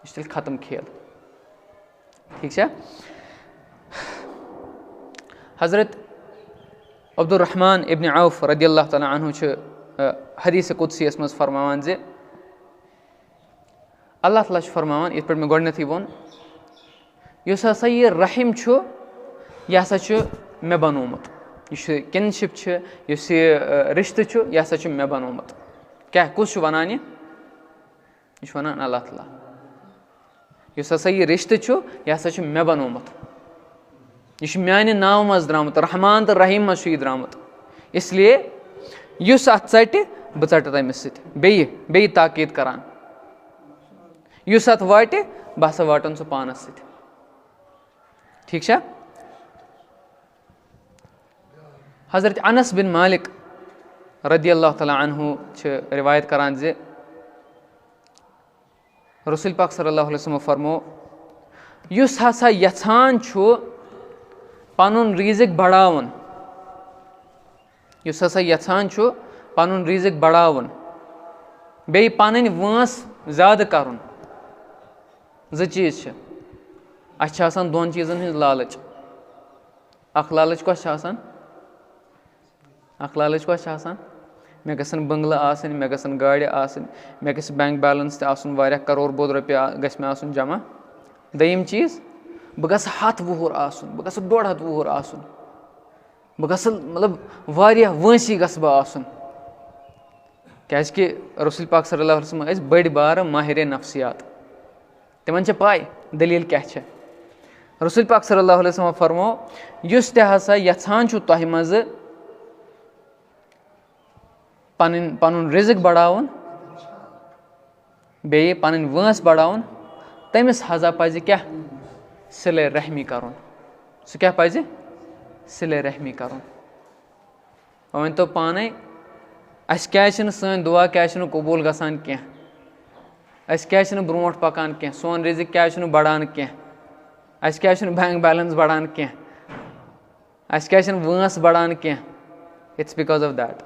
یہِ چھُ تیٚلہِ ختم کھیل. ٹھیٖک چھا. حضرت عبدالرحمان ابنِ عوف رضی اللہ تعالیٰ عنہُ چھُ حدیٖثِ قُدسی یَس منٛز فرماوان زِ اللہ تعالیٰ چھُ فرماوان, یِتھ پٲٹھۍ مےٚ گۄڈٕنیٚتھٕے ووٚن, یُس ہسا یہِ رحم چھُ یہِ ہسا چھُ مےٚ بنومُت. یُس یہِ کِنشِپ چھِ, یُس یہِ رِشتہٕ چھُ, یہِ ہسا چھُ مےٚ بنومُت. کیٛاہ کُس چھُ وَنان یہِ چھُ وَنان اللہ تعالیٰ. یُس ہسا یہِ رِشتہٕ چھُ یہِ ہسا چھُ مےٚ بنومُت. یہِ چھُ میانہِ ناوٕ منٛز درٛامُت, رحمان تہٕ رحیٖم منٛز چھُ یہِ درٛامُت. اس لیے یُس اَتھ ژَٹہِ بہٕ ژَٹہٕ تٔمِس سۭتۍ. بیٚیہِ تاکیٖد کران, یُس اَتھ واٹہِ بہٕ ہسا واٹَن سُہ پانَس سۭتۍ. ٹھیٖک چھا. حضرت انس بِن مالِک رضی اللہ تعالیٰ عنہُ چھِ رِوایت کران زِ رسول پاک صلی اللہ علیہ وسلم فرمو, یُس ہسا یژھان چھُ پَنُن ریٖزِق بَڑاوُن, یُس ہسا یژھان چھُ پَنُن ریٖزِق بَڑاوُن, بیٚیہِ پَنٕنۍ وٲنٛس زیادٕ کَرُن. زٕ چیٖز چھِ, اَسہِ چھِ آسان دۄن چیٖزَن ہٕنٛز لالٕچ. اکھ لالٕچ کۄس چھِ آسان, اکھ لالٕچ کۄس چھِ آسان, مےٚ گژھن بٔنٛگلہٕ آسٕنۍ, مےٚ گژھن گاڑِ آسٕنۍ, مےٚ گژھِ بینٛک بیلَنس تہِ آسُن واریاہ کَرور بوٚد رۄپیہِ گژھِ مےٚ آسُن جمع. دوٚیِم چیٖز, بہٕ گژھٕ 100 وُہُر آسُن, بہٕ گژھٕ 150 وُہُر آسُن, بہٕ گژھٕ مطلب واریاہ وٲنٛسی گژھٕ بہٕ آسُن. کیٛازِکہِ رسول پاک صلی اللہ علیہ وسلم ٲسۍ بٔڑۍ بارٕ ماہِرِ نفسِیات, تِمن چھِ پاے دٔلیٖل کیٛاہ چھِ. رسول پاک صلی اللہ علیہ وسلم فرمو, یُس تہِ ہسا یژھان چھُ تۄہہِ منٛزٕ پَنُن رِزِق بَڑاوُن, بیٚیہِ پَنٕنۍ وٲنٛس بَڑاوُن, تٔمِس ہسا پَزِ کیٛاہ صِلے رحمی کَرُن. سُہ کیٛاہ پَزِ صِلے رحمی کَرُن. وۄنۍ ؤنۍ تو پانَے, اَسہِ کیٛازِ چھِنہٕ سٲنۍ دُعا کیٛازِ چھِنہٕ قبوٗل گژھان کینٛہہ, اَسہِ کیٛازِ چھِنہٕ برونٛٹھ پَکان کینٛہہ, سون رِزِق کیٛازِ چھُنہٕ بَڑان کینٛہہ, اَسہِ کیٛازِ چھُنہٕ بینٛک بیلَنس بَڑان کینٛہہ, اَسہِ کیٛازِ چھِنہٕ وٲنٛس بَڑان کینٛہہ. It's because of that.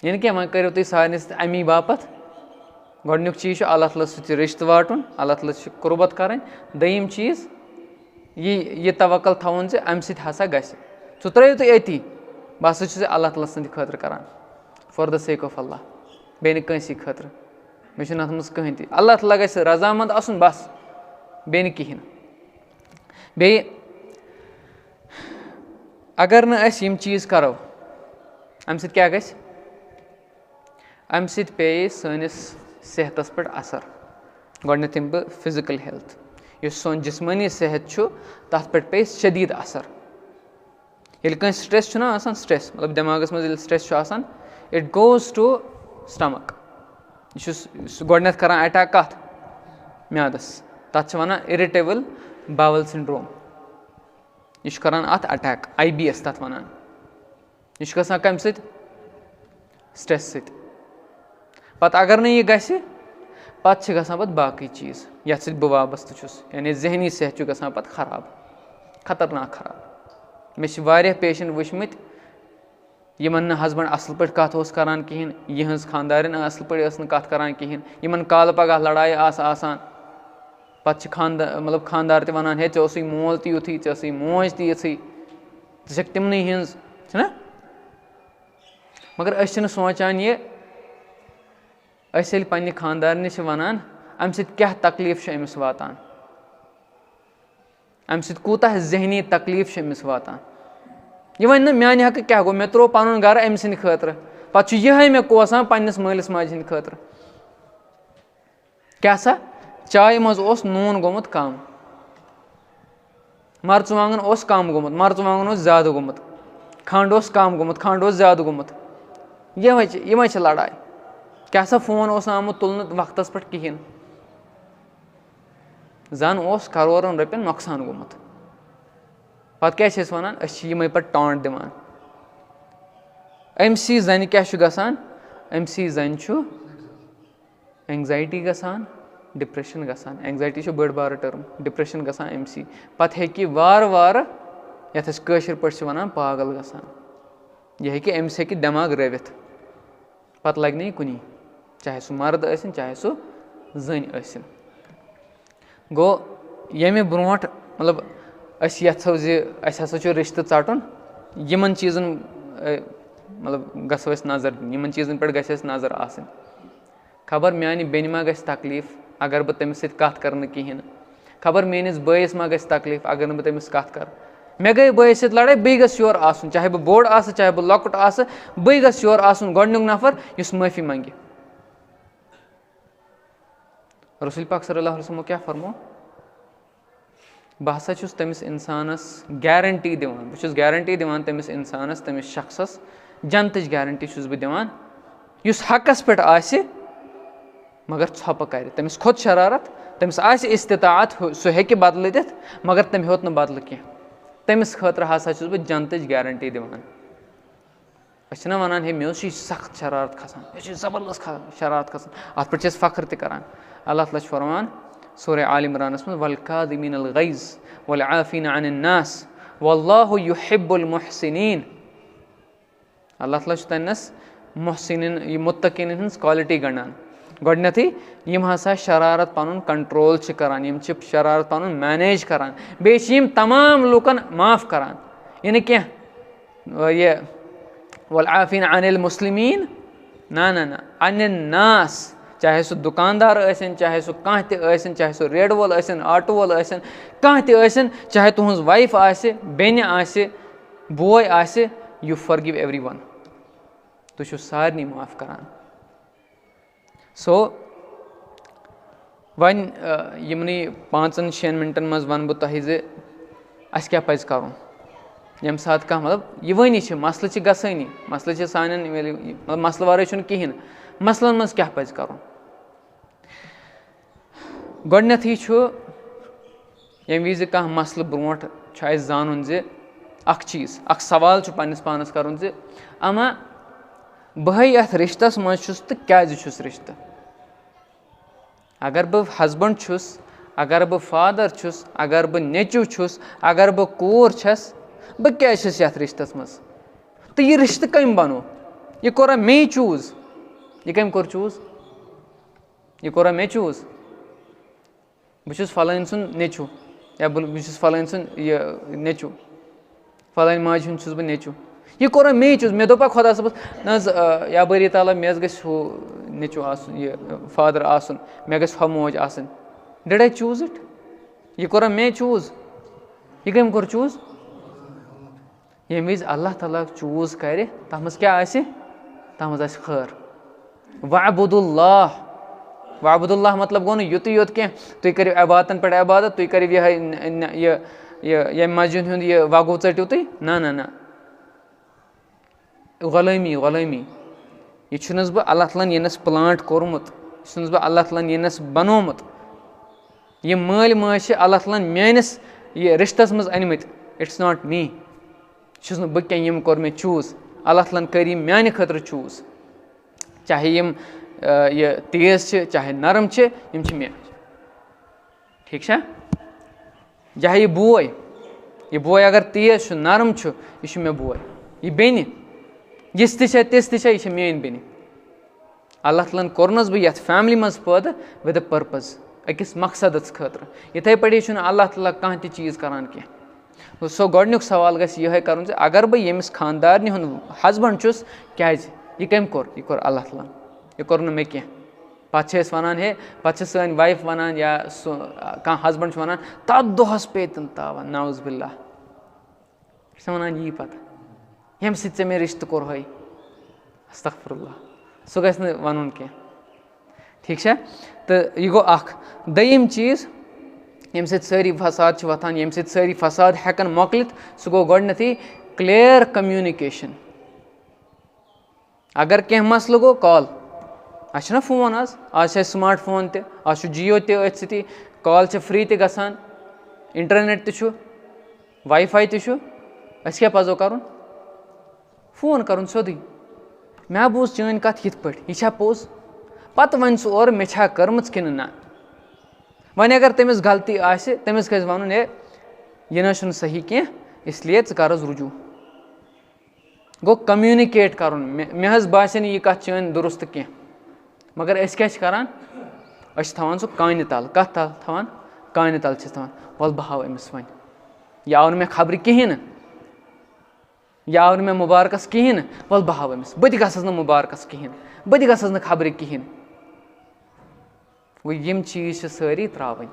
یعنی کہِ وۄنۍ کٔرِو تُہۍ سارنٕے سۭتۍ اَمی باپَتھ. گۄڈٕنیُک چیٖز چھُ اللہ تعالیٰ سۭتۍ رِشتہٕ واٹُن, اللہ تعالیٰ چھِ قُربت کَرٕنۍ. دوٚیِم چیٖز یہِ تَوَکَل تھاوُن زِ اَمہِ سۭتۍ ہسا گژھِ. سُہ ترٛٲیِو تُہۍ أتی, بہٕ ہسا چھُس یہِ اللہ تعالیٰ سٕنٛدِ خٲطرٕ کران, فار دَ سیک آف اللہ, بیٚیہِ نہٕ کٲنٛسی خٲطرٕ. مےٚ چھُنہٕ اَتھ منٛز کٕہٕنۍ تہِ. اللہ تعالیٰ گژھِ رضامنٛد آسُن بَس, بیٚیہِ نہٕ کِہیٖنۍ. بیٚیہِ اگر نہٕ أسۍ یِم چیٖز کَرو, اَمہِ سۭتۍ کیٛاہ گژھِ, اَمہِ سۭتۍ پیٚیہِ سٲنِس صحتَس پٮ۪ٹھ اَثر. گۄڈٕنٮ۪تھ یِمہٕ بہٕ فِزِکَل ہیٚلٕتھ, یُس سون جِسمٲنی صحت چھُ تَتھ پٮ۪ٹھ پیٚیہِ شدیٖد اَثر. ییٚلہِ کٲنٛسہِ سٹرٛٮ۪س چھُنہ آسان سٹرٛٮ۪س مطلب دٮ۪ماغَس منٛز ییٚلہِ سٹرٛٮ۪س چھُ آسان اِٹ گوز ٹُو سٹَمَک. یہِ چھُ گۄڈنٮ۪تھ کَران اَٹیک کَتھ میادَس. تَتھ چھِ وَنان اِرِٹیبٕل باوَل سِنڈروم. یہِ چھُ کَران اَتھ اَٹیک IBS تَتھ وَنان. یہِ چھُ گژھان کَمہِ سۭتۍ سٹرٛٮ۪س سۭتۍ. پَتہٕ اگر نہٕ یہِ گژھِ پَتہٕ چھِ گژھان پَتہٕ باقٕے چیٖز یَتھ سۭتۍ بہٕ وابستہٕ چھُس یعنی ذہنی صحت چھُ گژھان پَتہٕ خراب خطرناک خراب. مےٚ چھِ واریاہ پیشَنٹ وٕچھمٕتۍ یِمَن نہٕ ہَسبَنٛڈ اَصٕل پٲٹھۍ کَتھ اوس کَران کِہیٖنۍ یِہٕنٛز خانٛدارِنۍ اَصٕل پٲٹھۍ ٲس نہٕ کَتھ کَران کِہیٖنۍ یِمَن کالہٕ پَگاہ لڑایہِ آسہٕ آسان پَتہٕ چھِ خانٛدار تہِ وَنان ہے ژےٚ اوسُے مول تہِ یُتھُے ژےٚ ٲسٕے موج تہِ یِژھٕے ژٕ چھَکھ تِمنٕے ہِنٛز چھِنہ. مگر أسۍ چھِنہٕ سونٛچان یہِ أسۍ ییٚلہِ پنٛنہِ خانٛدارنہِ چھِ وَنان اَمہِ سۭتۍ کیٛاہ تکلیٖف چھُ أمِس واتان اَمہِ سۭتۍ کوٗتاہ ذہنی تکلیٖف چھُ أمِس واتان. یہِ وَنہِ نہٕ میٛانہِ حقہٕ کیٛاہ گوٚو مےٚ ترٛوو پَنُن گرٕ أمۍ سٕنٛدِ خٲطرٕ پَتہٕ چھُ یِہوٚے مےٚ کوسان پنٛنِس مٲلِس ماجہِ ہِنٛدِ خٲطرٕ. کیٛاہ سا چایہِ منٛز اوس نوٗن گوٚمُت کَم مَرژٕوانٛگُن اوس کَم گوٚمُت مَرژٕوانٛگُن اوس زیادٕ گوٚمُت کھنٛڈ اوس کَم گوٚمُت کھنٛڈ اوس زیادٕ گوٚمُت. یِمَے چھِ لڑاے. کیٛاہ سا فون اوس نہٕ آمُت تُلنہٕ وقتَس پٮ۪ٹھ کِہیٖنۍ زَن اوس کَرورَن رۄپیَن نۄقصان گوٚمُت. پَتہٕ کیٛاہ چھِ أسۍ وَنان أسۍ چھِ یِمَے پَتہٕ ٹانٛٹ دِوان. أمۍ سی زَنہِ کیٛاہ چھُ گژھان أمۍ سی زَنہِ چھُ اٮ۪نزایٹی گژھان ڈِپرٛٮ۪شَن گژھان. اٮ۪نزایٹی چھُ بٔڑ بارٕ ٹٔرٕم ڈِپرٛٮ۪شَن گژھان أمۍ سی. پَتہٕ ہیٚکہِ یہِ وارٕ وارٕ یَتھ أسۍ کٲشِر پٲٹھۍ چھِ وَنان پاگل گژھان. یہِ ہیٚکہِ أمِس ہیٚکہِ دٮ۪ماغ رٔوِتھ پَتہٕ لَگہِ نہٕ یہِ کُنی چاہے سُہ مَرٕد ٲسِنۍ چاہے سُہ زٔنۍ ٲسِنۍ. گوٚو ییٚمہِ برونٛٹھ مطلب أسۍ یَژھو زِ اَسہِ ہَسا چھُ رِشتہٕ ژَٹُن یِمَن چیٖزَن مطلب گژھو أسۍ نظر دِنۍ یِمَن چیٖزَن پٮ۪ٹھ گژھِ اَسہِ نظر آسٕنۍ. خبر میٛانہِ بیٚنہِ ما گژھِ تکلیٖف اگر بہٕ تٔمِس سۭتۍ کَتھ کَرٕ نہٕ کِہیٖنۍ نہٕ. خبر میٛٲنِس بٲیِس ما گژھِ تکلیٖف اگر نہٕ بہٕ تٔمِس کَتھ کَرٕ. مےٚ گٔے بٲیِس سۭتۍ لڑٲے بیٚیہِ گژھِ یورٕ آسُن چاہے بہٕ بوٚڑ آسہٕ چاہے بہٕ لۄکُٹ آسہٕ بیٚیہِ گژھِ یورٕ آسُن گۄڈنیُک نفر یُس معٲفی منٛگہِ. رسول پاک صلی اللہ علیہ وسلمو کیٛاہ فرمو بہٕ ہسا چھُس تٔمِس اِنسانَس گیرَنٹی دِوان بہٕ چھُس گیرَنٹی دِوان تٔمِس اِنسانَس تٔمِس شخصَس جنتٕچ گیرَنٹی چھُس بہٕ دِوان یُس حقَس پٮ۪ٹھ آسہِ مگر ژھۄپہٕ کَرِ تٔمِس کھوٚت شرارت تٔمِس آسہِ اِستِطاعت سُہ ہیٚکہِ بدلہٕ دِتھ مگر تٔمۍ ہیوٚت نہٕ بدلہٕ کینٛہہ تٔمِس خٲطرٕ ہسا چھُس بہٕ جنتٕچ گیرَنٹی دِوان. أسۍ چھِنہ وَنان ہے مےٚ اوس یہِ سخت شرارت کھسان مےٚ چھِ زبردست شرارت کھسان اَتھ پٮ۪ٹھ چھِ أسۍ فخر تہِ کران. اللہ تعالیٰ چھُ فرمان سورہ آلِ عمرانَس منٛز وَالکاظِمیٖنَ الغیظ وَالعافیٖنَ عَنِ الناس وَاللہُ یُحِبُّ المُحسِنیٖن. اللہ تعالیٰ چھُ تَنٮ۪س محسِنیٖن یہِ مُتقیٖنَن ہٕنٛز کالٹی گنٛڈان. گۄڈنٮ۪تھٕے یِم ہسا شرارت پَنُن کَنٹرول چھِ کران یِم چھِ شرارت پَنُن مینیج کران بیٚیہِ چھِ یِم تمام لُکن معاف کران. یہِ نہٕ کینٛہہ یہِ وَالعافیٖنَ عَنِ الْمُسلِمیٖن نہ عَنِ الناس چاہے سُہ دُکاندار ٲسِنۍ چاہے سُہ کانٛہہ تہِ ٲسِنۍ چاہے سُہ ریڈٕ وول ٲسِنۍ آٹوٗ وول ٲسِنۍ کانٛہہ تہِ ٲسِنۍ چاہے تُہٕنٛز وایف آسہِ بیٚنہِ آسہِ بوے آسہِ یوٗ فارگِو ایوری وَن تُہۍ چھِو سارنٕے معاف کران. سو وۄنۍ یِمنٕے 5-6 مِنٹَن منٛز وَنہٕ بہٕ تۄہہِ زِ اَسہِ کیٛاہ پَزِ کَرُن ییٚمہِ ساتہٕ کانٛہہ مطلب یِوٲنی چھِ مسلہٕ چھِ گژھٲنی مسلہٕ چھِ سانٮ۪ن مطلب مسلہٕ وَرٲے چھُنہٕ کِہیٖنۍ مسلَن منٛز کیٛاہ پَزِ کَرُن. گۄڈنٮ۪تھٕے چھُ ییٚمہِ وِزِ کانٛہہ مسلہٕ برونٛٹھ چھُ اَسہِ زانُن زِ اَکھ چیٖز اَکھ سوال چھُ پنٛنِس پانَس کَرُن زِ اما بہٕ یَتھ رِشتَس منٛز چھُس تہٕ کیٛازِ چھُس رِشتہٕ. اگر بہٕ ہسبنٛڈ چھُس اگر بہٕ فادر چھُس اگر بہٕ نیٚچوٗ چھُس اگر بہٕ کوٗر چھَس بہٕ کیٛازِ چھُس یَتھ رِشتَس منٛز تہٕ یہِ رِشتہٕ کٔمۍ بنوو یہِ کوٚرا مے چوٗز یہِ کٔمۍ کوٚر چوٗز یہِ کوٚرا مےٚ چوٗز بہٕ چھُس فلٲنۍ سُنٛد نیٚچوٗ یا بہٕ چھُس فلٲنۍ سُنٛد یہِ نیٚچوٗ فلٲنۍ ماجہِ ہُنٛد چھُس بہٕ نیٚچوٗ یہِ کوٚرا مے چوٗز مےٚ دوٚپا خۄدا صٲبَس نہ حظ یا بٲری تعالیٰ مےٚ حظ گژھِ ہُہ نیٚچوٗ آسُن یہِ فادر آسُن مےٚ گژھِ ہۄ موج آسٕنۍ ڈِڈ آی چوٗز اِٹ یہِ کوٚرا مے چوٗز یہِ کٔمۍ کوٚر چوٗز ییٚمہِ وِزِ اللہ تعالیٰ چوٗز کَرِ تَتھ منٛز کیٛاہ آسہِ تَتھ منٛز آسہِ خٲر وَعبُدُ اللہ वाबुदुल्लाह मतलब गो नہٕ یُتُے یوت کینٛہہ تُہۍ کٔرِو عبادتَن پٮ۪ٹھ عبادت تُہۍ کٔرِو یِہٕے ییٚمہِ مسجِد ہُنٛد یہِ وَگُو ژٔٹِو تُہۍ نہ غلٲمی یہِ چھُنَس بہٕ اللہ تعالیٰ ہَن ییٚنَس پٕلانٹ کوٚرمُت یہِ چھُنَس بہٕ اللہ تعالیٰ ہَن ییٚنَس بَنومُت یِم مٲلۍ مٲج چھِ اللہ تعالیٰ ہَن میٛٲنِس یہِ رِشتَس منٛز أنۍمٕتۍ اِٹٕس ناٹ می یہِ چھُس نہٕ بہٕ کینٛہہ یِم کوٚر مےٚ چوٗز اللہ تعالیٰ ہَن کٔرۍ یِم میٛانہِ خٲطرٕ چوٗز چاہے یِم یہِ تیز چھِ چاہے نرم چھِ یِم چھِ مےٚ ٹھیٖک چھا چاہے یہِ بوے اگر تیز چھُ نرم چھُ یہِ چھُ مےٚ بوے یہِ بیٚنہِ یِژھ تہِ چھےٚ تِژھ تہِ چھےٚ یہِ چھِ میٛٲنۍ بیٚنہِ اللہ تعالیٰ ہَن کوٚرنَس بہٕ یَتھ فیملی منٛز پٲدٕ وِد اَ پٔرپَز أکِس مقصدَس خٲطرٕ یِتھَے پٲٹھی چھُنہٕ اللہ تعالیٰ کانٛہہ تہِ چیٖز کَران کینٛہہ سو گۄڈنیُک سوال گژھِ یِہوٚے کَرُن زِ اگر بہٕ ییٚمِس خاندارنہِ ہُنٛد ہَسبَنٛڈ چھُس کیٛازِ یہِ کٔمۍ کوٚر یہِ کوٚر اللہ تعالیٰ ہَن یہِ کوٚر نہٕ مےٚ کینٛہہ پَتہٕ چھِ أسۍ وَنان ہے پَتہٕ چھِ سٲنۍ وایف وَنان یا سُہ کانٛہہ ہَسبَنٛڈ چھُ وَنان تَتھ دۄہَس پیٚیہِ تِم تاوان نعوذ باللہ یہِ چھِ وَنان یی پَتہٕ ییٚمہِ سۭتۍ ژےٚ مےٚ رِشتہٕ کوٚرہَے استغفر اللہ سُہ گژھِ نہٕ وَنُن کینٛہہ ٹھیٖک چھا تہٕ یہِ گوٚو اَکھ دوٚیِم چیٖز ییٚمہِ سۭتۍ سٲری فساد چھِ وۄتھان ییٚمہِ سۭتۍ سٲری فساد ہٮ۪کَن مۄکلِتھ سُہ گوٚو گۄڈنٮ۪تھٕے کٕلیر کَمنِکیشَن اگر کینٛہہ مسلہٕ گوٚو کال اَسہِ چھُنہ فون آز چھِ اَسہِ سٕماٹ فون تہِ آز چھُ جِیو تہِ أتھۍ سۭتی کال چھِ فرٛی تہِ گژھان اِنٹَرنٮ۪ٹ تہِ چھُ واے فاے تہِ چھُ اَسہِ کیٛاہ پَزو کَرُن فون کَرُن سیوٚدُے مےٚ ہا بوٗز چٲنۍ کَتھ یِتھ پٲٹھۍ یہِ چھا پوٚز پَتہٕ وَنہِ سُہ اورٕ مےٚ چھا کٔرمٕژ کِنہٕ نہ وۄنۍ اگر تٔمِس غلطی آسہِ تٔمِس گژھِ وَنُن ہے یہِ نہ حظ چھُنہٕ صحیح کینٛہہ اِسلیے ژٕ کَر حظ رُجوٗع گوٚو کَمنِکیٹ کَرُن مےٚ حظ باسے نہٕ یہِ کَتھ چٲنۍ دُرُستہٕ کینٛہہ مگر أسۍ کیٛاہ چھِ کَران أسۍ چھِ تھاوان سُہ کانہِ تَل کَتھ تَل تھاوان کانہِ تَل چھِس تھاوان وَلہٕ بہٕ ہاوٕ أمِس وۄنۍ یہِ آو نہٕ مےٚ خبرِ کِہیٖنۍ نہٕ یہِ آو نہٕ مےٚ مُبارکَس کِہیٖنۍ نہٕ وَلہٕ بہٕ ہاوٕ أمِس بہٕ تہِ گژھَس نہٕ مُبارکَس کِہیٖنۍ بہٕ تہِ گژھَس نہٕ خبرِ کِہیٖنۍ وۄنۍ یِم چیٖز چھِ سٲری ترٛاوٕنۍ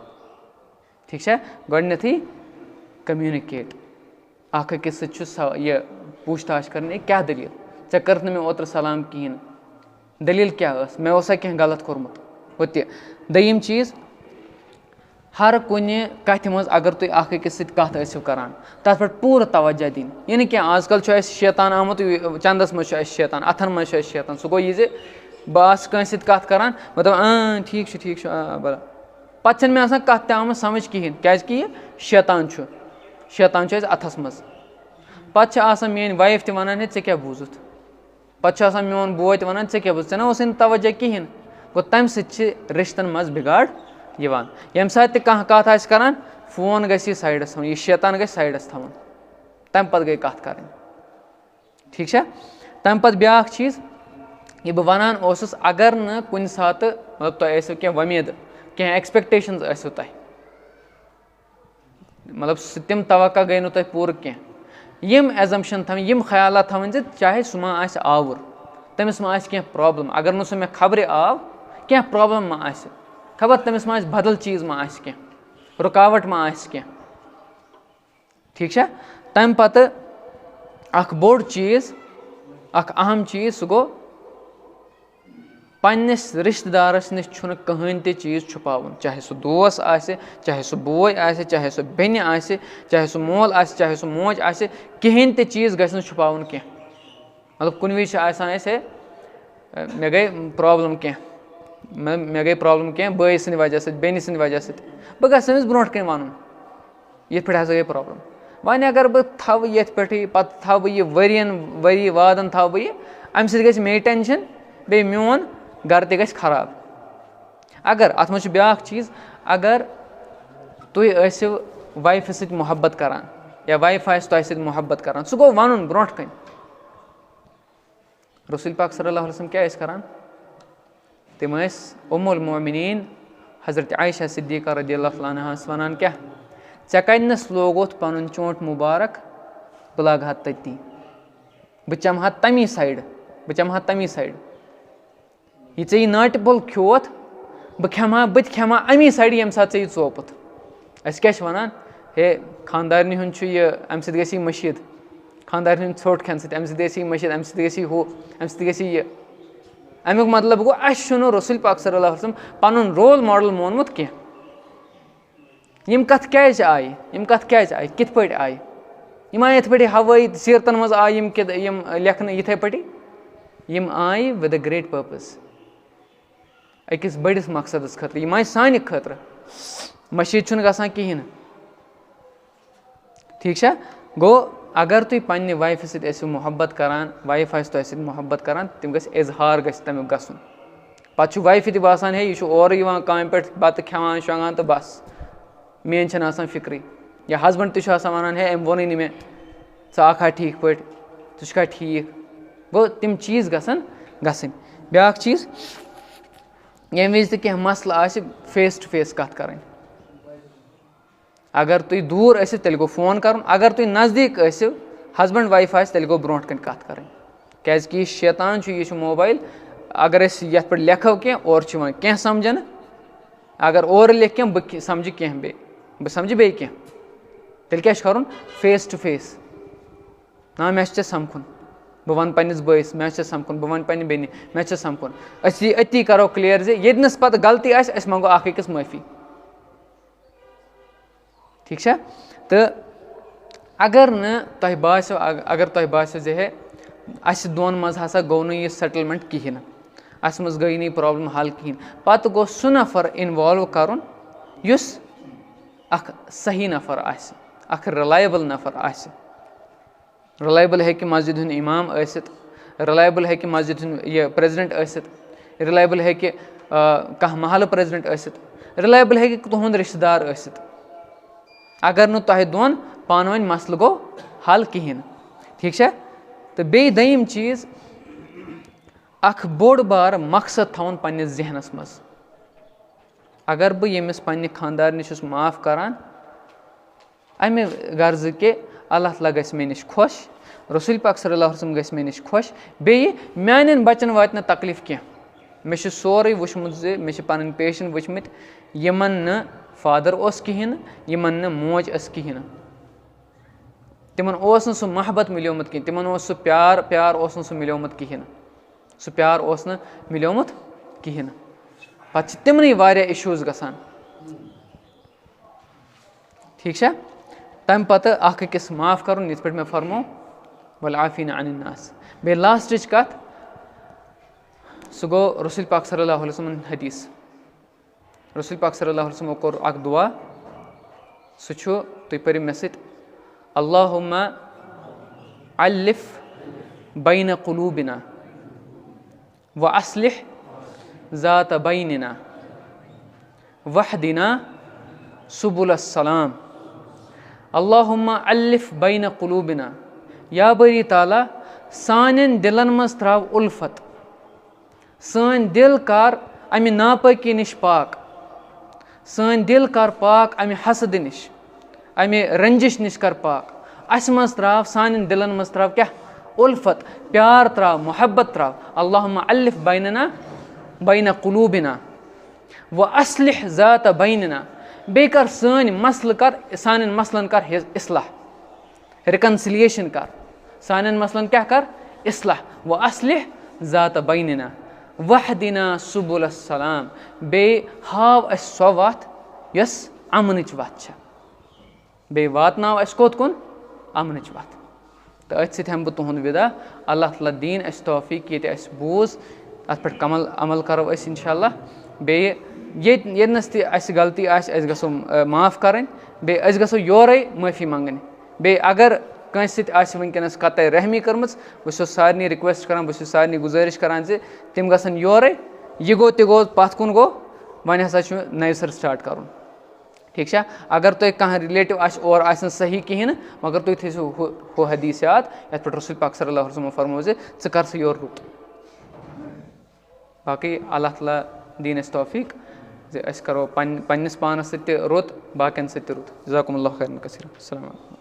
ٹھیٖک چھا گۄڈنٮ۪تھٕے کَمنِکیٹ اَکھ أکِس سۭتۍ چھُ یہِ پوٗچھ تاچھ کَرٕنۍ ہے کیٛاہ دٔلیٖل ژےٚ کٔرٕتھ نہٕ مےٚ اوترٕ سلام کِہیٖنۍ نہٕ دٔلیٖل کیٛاہ ٲس مےٚ اوسا کینٛہہ غلط کوٚرمُت ہُہ تہِ دوٚیِم چیٖز ہر کُنہِ کَتھِ منٛز اگر تُہۍ اَکھ أکِس سۭتۍ کَتھ ٲسِو کَران تَتھ پٮ۪ٹھ پوٗرٕ توجہ دِنۍ یہِ نہٕ کینٛہہ آز کَل چھُ اَسہِ شیطان آمُت چَندَس منٛز چھُ اَسہِ شیطان اَتھَن منٛز چھُ اَسہِ شیطان سُہ گوٚو یہِ زِ بہٕ آسہٕ کٲنٛسہِ سۭتۍ کَتھ کَران بہٕ دَپہٕ ٹھیٖک چھُ پَتہٕ چھَنہٕ مےٚ آسان کَتھ تہِ آمٕژ سَمٕجھ کِہیٖنۍ کیٛازِکہِ یہِ شیطان چھُ اَسہِ اَتھَس منٛز پَتہٕ چھِ آسان میٛٲنۍ وایف تہِ وَنان ہے ژےٚ کیٛاہ بوٗزُتھ پَتہٕ چھُ آسان میون بوے تہِ وَنان ژےٚ کیٛاہ بوٗزُتھ ژےٚ نہ اوسُے نہٕ توجہ کِہیٖنۍ گوٚو تَمہِ سۭتۍ چھِ رِشتَن منٛز بِگاڑ یِوان ییٚمہِ ساتہٕ تہِ کانٛہہ کَتھ آسہِ کَران فون گژھِ یہِ سایڈَس تھاوُن یہِ شیطان گژھِ سایڈَس تھاوُن تَمہِ پَتہٕ گٔے کَتھ کَرٕنۍ ٹھیٖک چھا تَمہِ پَتہٕ بیٛاکھ چیٖز یہِ بہٕ وَنان اوسُس اگر نہٕ کُنہِ ساتہٕ مطلب تۄہہِ ٲسِو کینٛہہ وۄمیدٕ کینٛہہ ایٚکٕسپیکٹیشَنٕز ٲسِو تۄہہِ مطلب سُہ تِم توقع گٔے نہٕ تۄہہِ پوٗرٕ کینٛہہ یِم ایٚزَمپشَن تھاوٕنۍ یِم خیالات تھاوٕنۍ زِ چاہے سُہ ما آسہِ آوُر تٔمِس ما آسہِ کینٛہہ پرٛابلِم اگر نہٕ سُہ مےٚ خبرِ آو کینٛہہ پرٛابلِم ما آسہِ خبر تٔمِس ما آسہِ بدل چیٖز ما آسہِ کینٛہہ رُکاوَٹ ما آسہِ کینٛہہ ٹھیٖک چھا تَمہِ پَتہٕ اَکھ بوٚڑ چیٖز اَکھ اہم چیٖز سُہ گوٚو پنٛنِس رِشتہٕ دارَس نِش چھُنہٕ کٕہٕنۍ تہِ چیٖز چھُپاوُن چاہے سُہ دوس آسہِ چاہے سُہ بوے آسہِ چاہے سُہ بیٚنہِ آسہِ چاہے سُہ مول آسہِ چاہے سُہ موج آسہِ کِہیٖنۍ تہِ چیٖز گژھِ نہٕ چھُپاوُن کینٛہہ مطلب کُنہِ وِزِ چھِ آسان اَسہِ ہے مےٚ گٔے پرٛابلِم کینٛہہ بٲیِس سٕنٛدِ وجہ سۭتۍ بیٚنہِ سٕنٛدِ وجہ سۭتۍ بہٕ گژھٕ أمِس برونٛٹھ کَنۍ وَنُن یِتھ پٲٹھۍ ہَسا گٔے پرٛابلِم وۄنۍ اگر بہٕ تھاوٕ ییٚتھۍ پٮ۪ٹھٕے پَتہٕ تھاوٕ بہٕ یہِ ؤری وادَن تھاوٕ بہٕ یہِ اَمہِ سۭتۍ گژھِ مے ٹٮ۪نشَن بیٚیہِ میون گَرٕ تہِ گژھِ خراب اگر اَتھ منٛز چھُ بیٛاکھ چیٖز اگر تُہۍ ٲسِو وایفہِ سۭتۍ محبت کَران یا وایف آسہِ تۄہہِ سۭتۍ محبت کَران سُہ گوٚو وَنُن برونٛٹھ کَنۍ رسول پاک صلی اللہ علیہ وسلم کیٛاہ ٲسۍ کَران تِم ٲسۍ المومنیٖن حضرت عایشہ صدیقہ رضی اللہ تعالیٰ عنہا ٲس وَنان کیٛاہ ژےٚ کَتِنَس لوگُتھ پَنُن چونٛٹھ مُبارک بہٕ لاگہٕ ہا تٔتی بہٕ چَمہٕ ہا تَمی سایڈٕ یہِ ژےٚ یہِ ناٹہِ پھوٚل کھیوٚوُتھ بہٕ تہِ کھٮ۪مہٕ ہا اَمی سایڈٕ ییٚمہِ ساتہٕ ژےٚ یہِ ژوپُتھ أسۍ کیٛاہ چھِ وَنان ہے خاندارنہِ ہُنٛد چھُ یہِ اَمہِ سۭتۍ گژھِ یہِ مٔشیٖد خاندارنہِ ہُنٛد ژھوٚٹ کھٮ۪نہٕ سۭتۍ اَمہِ سۭتۍ گژھِ یہِ مٔشیٖد اَمہِ سۭتۍ گژھِ یہِ ہُہ اَمہِ سۭتۍ گژھِ یہِ اَمیُک مطلب گوٚو اَسہِ چھُنہٕ رسول پاک صلی اللہ علیہ وسلم پَنُن رول ماڈل مونمُت کینٛہہ. یِم کَتھٕ کیازِ آیہِ کِتھ پٲٹھۍ آیہِ یِم آیہِ یِتھ پٲٹھۍ ہوٲیی سیٖرتن منٛز آیہِ یِم لیکھنہٕ یِتھٕے پٲٹھی یِم آیہِ وِد اَ گریٹ پٔرپَز أکِس بٔڑِس مقصدس خٲطرٕ. یِم آیہِ سانہِ خٲطرٕ. مٔشیٖد چھُنہٕ گژھان کِہینۍ نہٕ. ٹھیٖک چھا. گوٚو اگر تُہۍ پننہِ وایفہِ سۭتۍ ٲسِو محبت کران وایف آسہِ تۄہہِ سۭتۍ محبت کران تِم گژھِ اِظہار گژھِ تَمیُک گژھُن. پَتہٕ چھُ وایفہِ تہِ باسان ہے یہِ چھُ اورٕ یِوان کامہِ پٮ۪ٹھ بَتہٕ کھٮ۪وان شۄنٛگان تہٕ بس میٲنۍ چھنہٕ آسان فِکرٕے. یا ہسبنٛڈ تہِ چھُ آسان وَنان ہے أمۍ ووٚنُے نہٕ مےٚ ژٕ آکھا ٹھیٖک پٲٹھۍ ژٕ چھُکھا ٹھیٖک. گوٚو تِم چیٖز گژھن گژھٕنۍ. بیٛاکھ چیٖز ییٚمہِ وِزِ تہِ کینٛہہ مسلہٕ آسہِ فیس ٹُو فیس کَتھ کَرٕنۍ. اگر تُہۍ دوٗر ٲسِو تیٚلہِ گوٚو فون کَرُن. اگر تُہۍ نزدیٖک ٲسِو ہسبنٛڈ وایف آسہِ تیٚلہِ گوٚو برونٛٹھ کَنۍ کَتھ کَرٕنۍ. کیٛازِکہِ یہِ شیطان چھُ یہِ چھُ موبایل. اگر أسۍ یَتھ پٮ۪ٹھ لیکھو کینٛہہ اورٕ چھُ یِوان کینٛہہ سَمجھنہٕ. اگر اورٕ لیکھِ کینٛہہ بہٕ سَمجھٕ کینٛہہ بہٕ سَمجھٕ بیٚیہِ کینٛہہ. تیٚلہِ کیٛاہ چھُ کَرُن فیس ٹُو فیس. نا مےٚ چھُ ژےٚ سَمکھُن بہٕ وَنہٕ پنٛنِس بٲیِس مےٚ چھُ ژےٚ سَمکھُن بہٕ وَنہٕ پنٛنہِ بیٚنہِ مےٚ چھُ سَمکھُن. أسۍ یہِ أتی کَرو کٕلیر زِ ییٚتنَس پَتہٕ غلطی آسہِ أسۍ منٛگو اکھ أکِس معٲفی. ٹھیٖک چھا. تہٕ اگر نہٕ تۄہہِ باسیو زِ ہے اَسہِ دۄن منٛز ہسا گوٚو نہٕ یہِ سیٹٕلمٮ۪نٛٹ کِہیٖنۍ نہٕ اَسہِ منٛز گٔے نہٕ یہِ پرٛابلِم حل کِہیٖنۍ پَتہٕ گوٚو سُہ نفر اِنوالو کَرُن یُس اکھ صحیح نفر آسہِ اکھ رِلایبٕل نفر آسہِ. رِلایبٕل ہیٚکہِ مسجِد ہُنٛد اِمام ٲسِتھ. رِلایبٕل ہیٚکہِ مسجِد ہُنٛد یہِ پرٛٮ۪زِڈنٛٹ ٲسِتھ. رِلایبٕل ہیٚکہِ کانٛہہ محلہٕ پرٛٮ۪زِڈنٛٹ ٲسِتھ. رِلایبٕل ہیٚکہِ تُہُنٛد رِشتہٕ دار ٲسِتھ. اگر نہٕ تۄہہِ دۄن پانہٕ ؤنۍ مسلہٕ گوٚو حل کِہیٖنۍ نہٕ. ٹھیٖک چھا. تہٕ بیٚیہِ دوٚیِم چیٖز اکھ بوٚڑ بارٕ مقصد تھاوُن پنٛنِس ذہنس منٛز. اگر بہٕ ییٚمِس پنٛنہِ خانٛدارنہِ چھُس معاف کران اَمہِ غرضہٕ کہِ اللہ تعالیٰ گژھِ مےٚ نِش خۄش رسول پاک صلی اللہ علیہ وسلم گژھِ مےٚ نِش خۄش بیٚیہِ میانٮ۪ن بچن واتہِ نہٕ تکلیٖف کینٛہہ. مےٚ چھُ سورُے وٕچھمُت زِ مےٚ چھِ پنٕنۍ پیشنٛٹ وٕچھمٕتۍ یِمن نہٕ فادر اوس کِہینۍ نہٕ یِمن نہٕ موج ٲس کِہینۍ نہٕ. تِمن اوس نہٕ سُہ محبت مِلیومُت کینٛہہ. تِمن اوس سُہ پیار اوس نہٕ سُہ مِلیومُت کِہینۍ نہٕ. سُہ پیار اوس نہٕ مِلیومُت کِہینۍ نہٕ. پتہٕ چھِ تِمنٕے واریاہ اِشوٗز گژھان. ٹھیٖک چھا. تَمہِ پتہٕ اکھ أکِس معاف کرُن یِتھ پٲٹھۍ مےٚ فرمو والعافیٖنَ عَنِ الناس. بیٚیہِ لاسٹٕچ کتھ سُہ گوٚو رسول پاک صلی اللہ علیہ وسلمن حدیٖث. رسول پاک صلی اللہ علیہ وسلمو کوٚر اکھ دُعا سُہ چھُ تُہۍ پٔرِو مےٚ سۭتۍ اللہُمَّ الِف بین قلوٗبِنا وَاصلِح ذات بیننا وحدنا سُبُل السلام. اللہُمَّ الِف بین قلوٗبِنا یا بٲری تعالیٰ سانٮ۪ن دِلن منٛز ترٛاو اُلفت. سٲنۍ دِل کر اَمہِ ناپٲکی نِش پاک. سٲنۍ دِل کر پاک اَمہِ حسدٕ نِش اَمہِ رنجِش نِش کر پاک. اَسہِ منٛز ترٛاو سانٮ۪ن دِلن منٛز ترٛاو کیٛاہ اُلفت پیار ترٛاو محبت ترٛاو. اللہُمَّ الِف بیننا بین قلوٗبِنا وَاصلِح ذات بیننا. بیٚیہِ کر سٲنۍ مسلہٕ کر سانٮ۪ن مسلن کر اصلاح رِکنسِلیشن کر. سانٮ۪ن مسلن کیٛاہ کر اصلاح. وَاصلِح ذات بیننا وحدنا سُبُل السلام. بیٚیہِ ہاو اَسہِ سۄ وَتھ یۄس اَمنٕچ وَتھ چھےٚ. بیٚیہِ واتناو اَسہِ کوٚت کُن اَمنٕچ وَتھ. تہٕ أتھۍ سۭتۍ ہٮ۪مہٕ بہٕ تُہُنٛد وِدا. اللہ تعالیٰ دِیِن اَسہِ توفیٖق ییٚتہِ اَسہِ بوٗز اَتھ پٮ۪ٹھ عمل کَرو أسۍ اِنشاء اللہ. بیٚیہِ ییٚتنَس تہِ اَسہِ غلطی آسہِ أسۍ گژھو معاف کَرٕنۍ. بیٚیہِ أسۍ گژھو یورَے معٲفی منٛگٕنۍ. بیٚیہِ اگر کٲنٛسہِ سۭتۍ آسہِ وٕنکٮ۪نَس قطعے رحمی کٔرمٕژ بہٕ چھُس سارنٕے رِکویسٹ کَران بہٕ چھُس سارنٕے گُزٲرِش کَران زِ تِم گژھن یورَے. یہِ گوٚو تہِ گوٚو پَتھ کُن گوٚو وۄنۍ ہسا چھُ نَوِ سَرٕ سٹاٹ کَرُن. ٹھیٖک چھا. اگر تۄہہِ کانٛہہ رِلیٹِو آسہِ اورٕ آسہِ نہٕ صحیح کِہیٖنۍ نہٕ مگر تُہۍ تھٲیزیو ہُہ حدیٖث یاد یَتھ پٮ۪ٹھ رسول پاک صلی اللہ علیہ وسلمو فرمو زِ ژٕ کر سا یورٕ رُت. باقٕے اللہ تعالیٰ دِیِن اَسہِ توفیٖق زِ أسۍ کَرو پنٛنِس پانَس سۭتۍ تہِ رُت باقٕیَن سۭتۍ تہِ رُت. جزاکُم اللہ خیرن کثیٖرن. السلام علیکُم.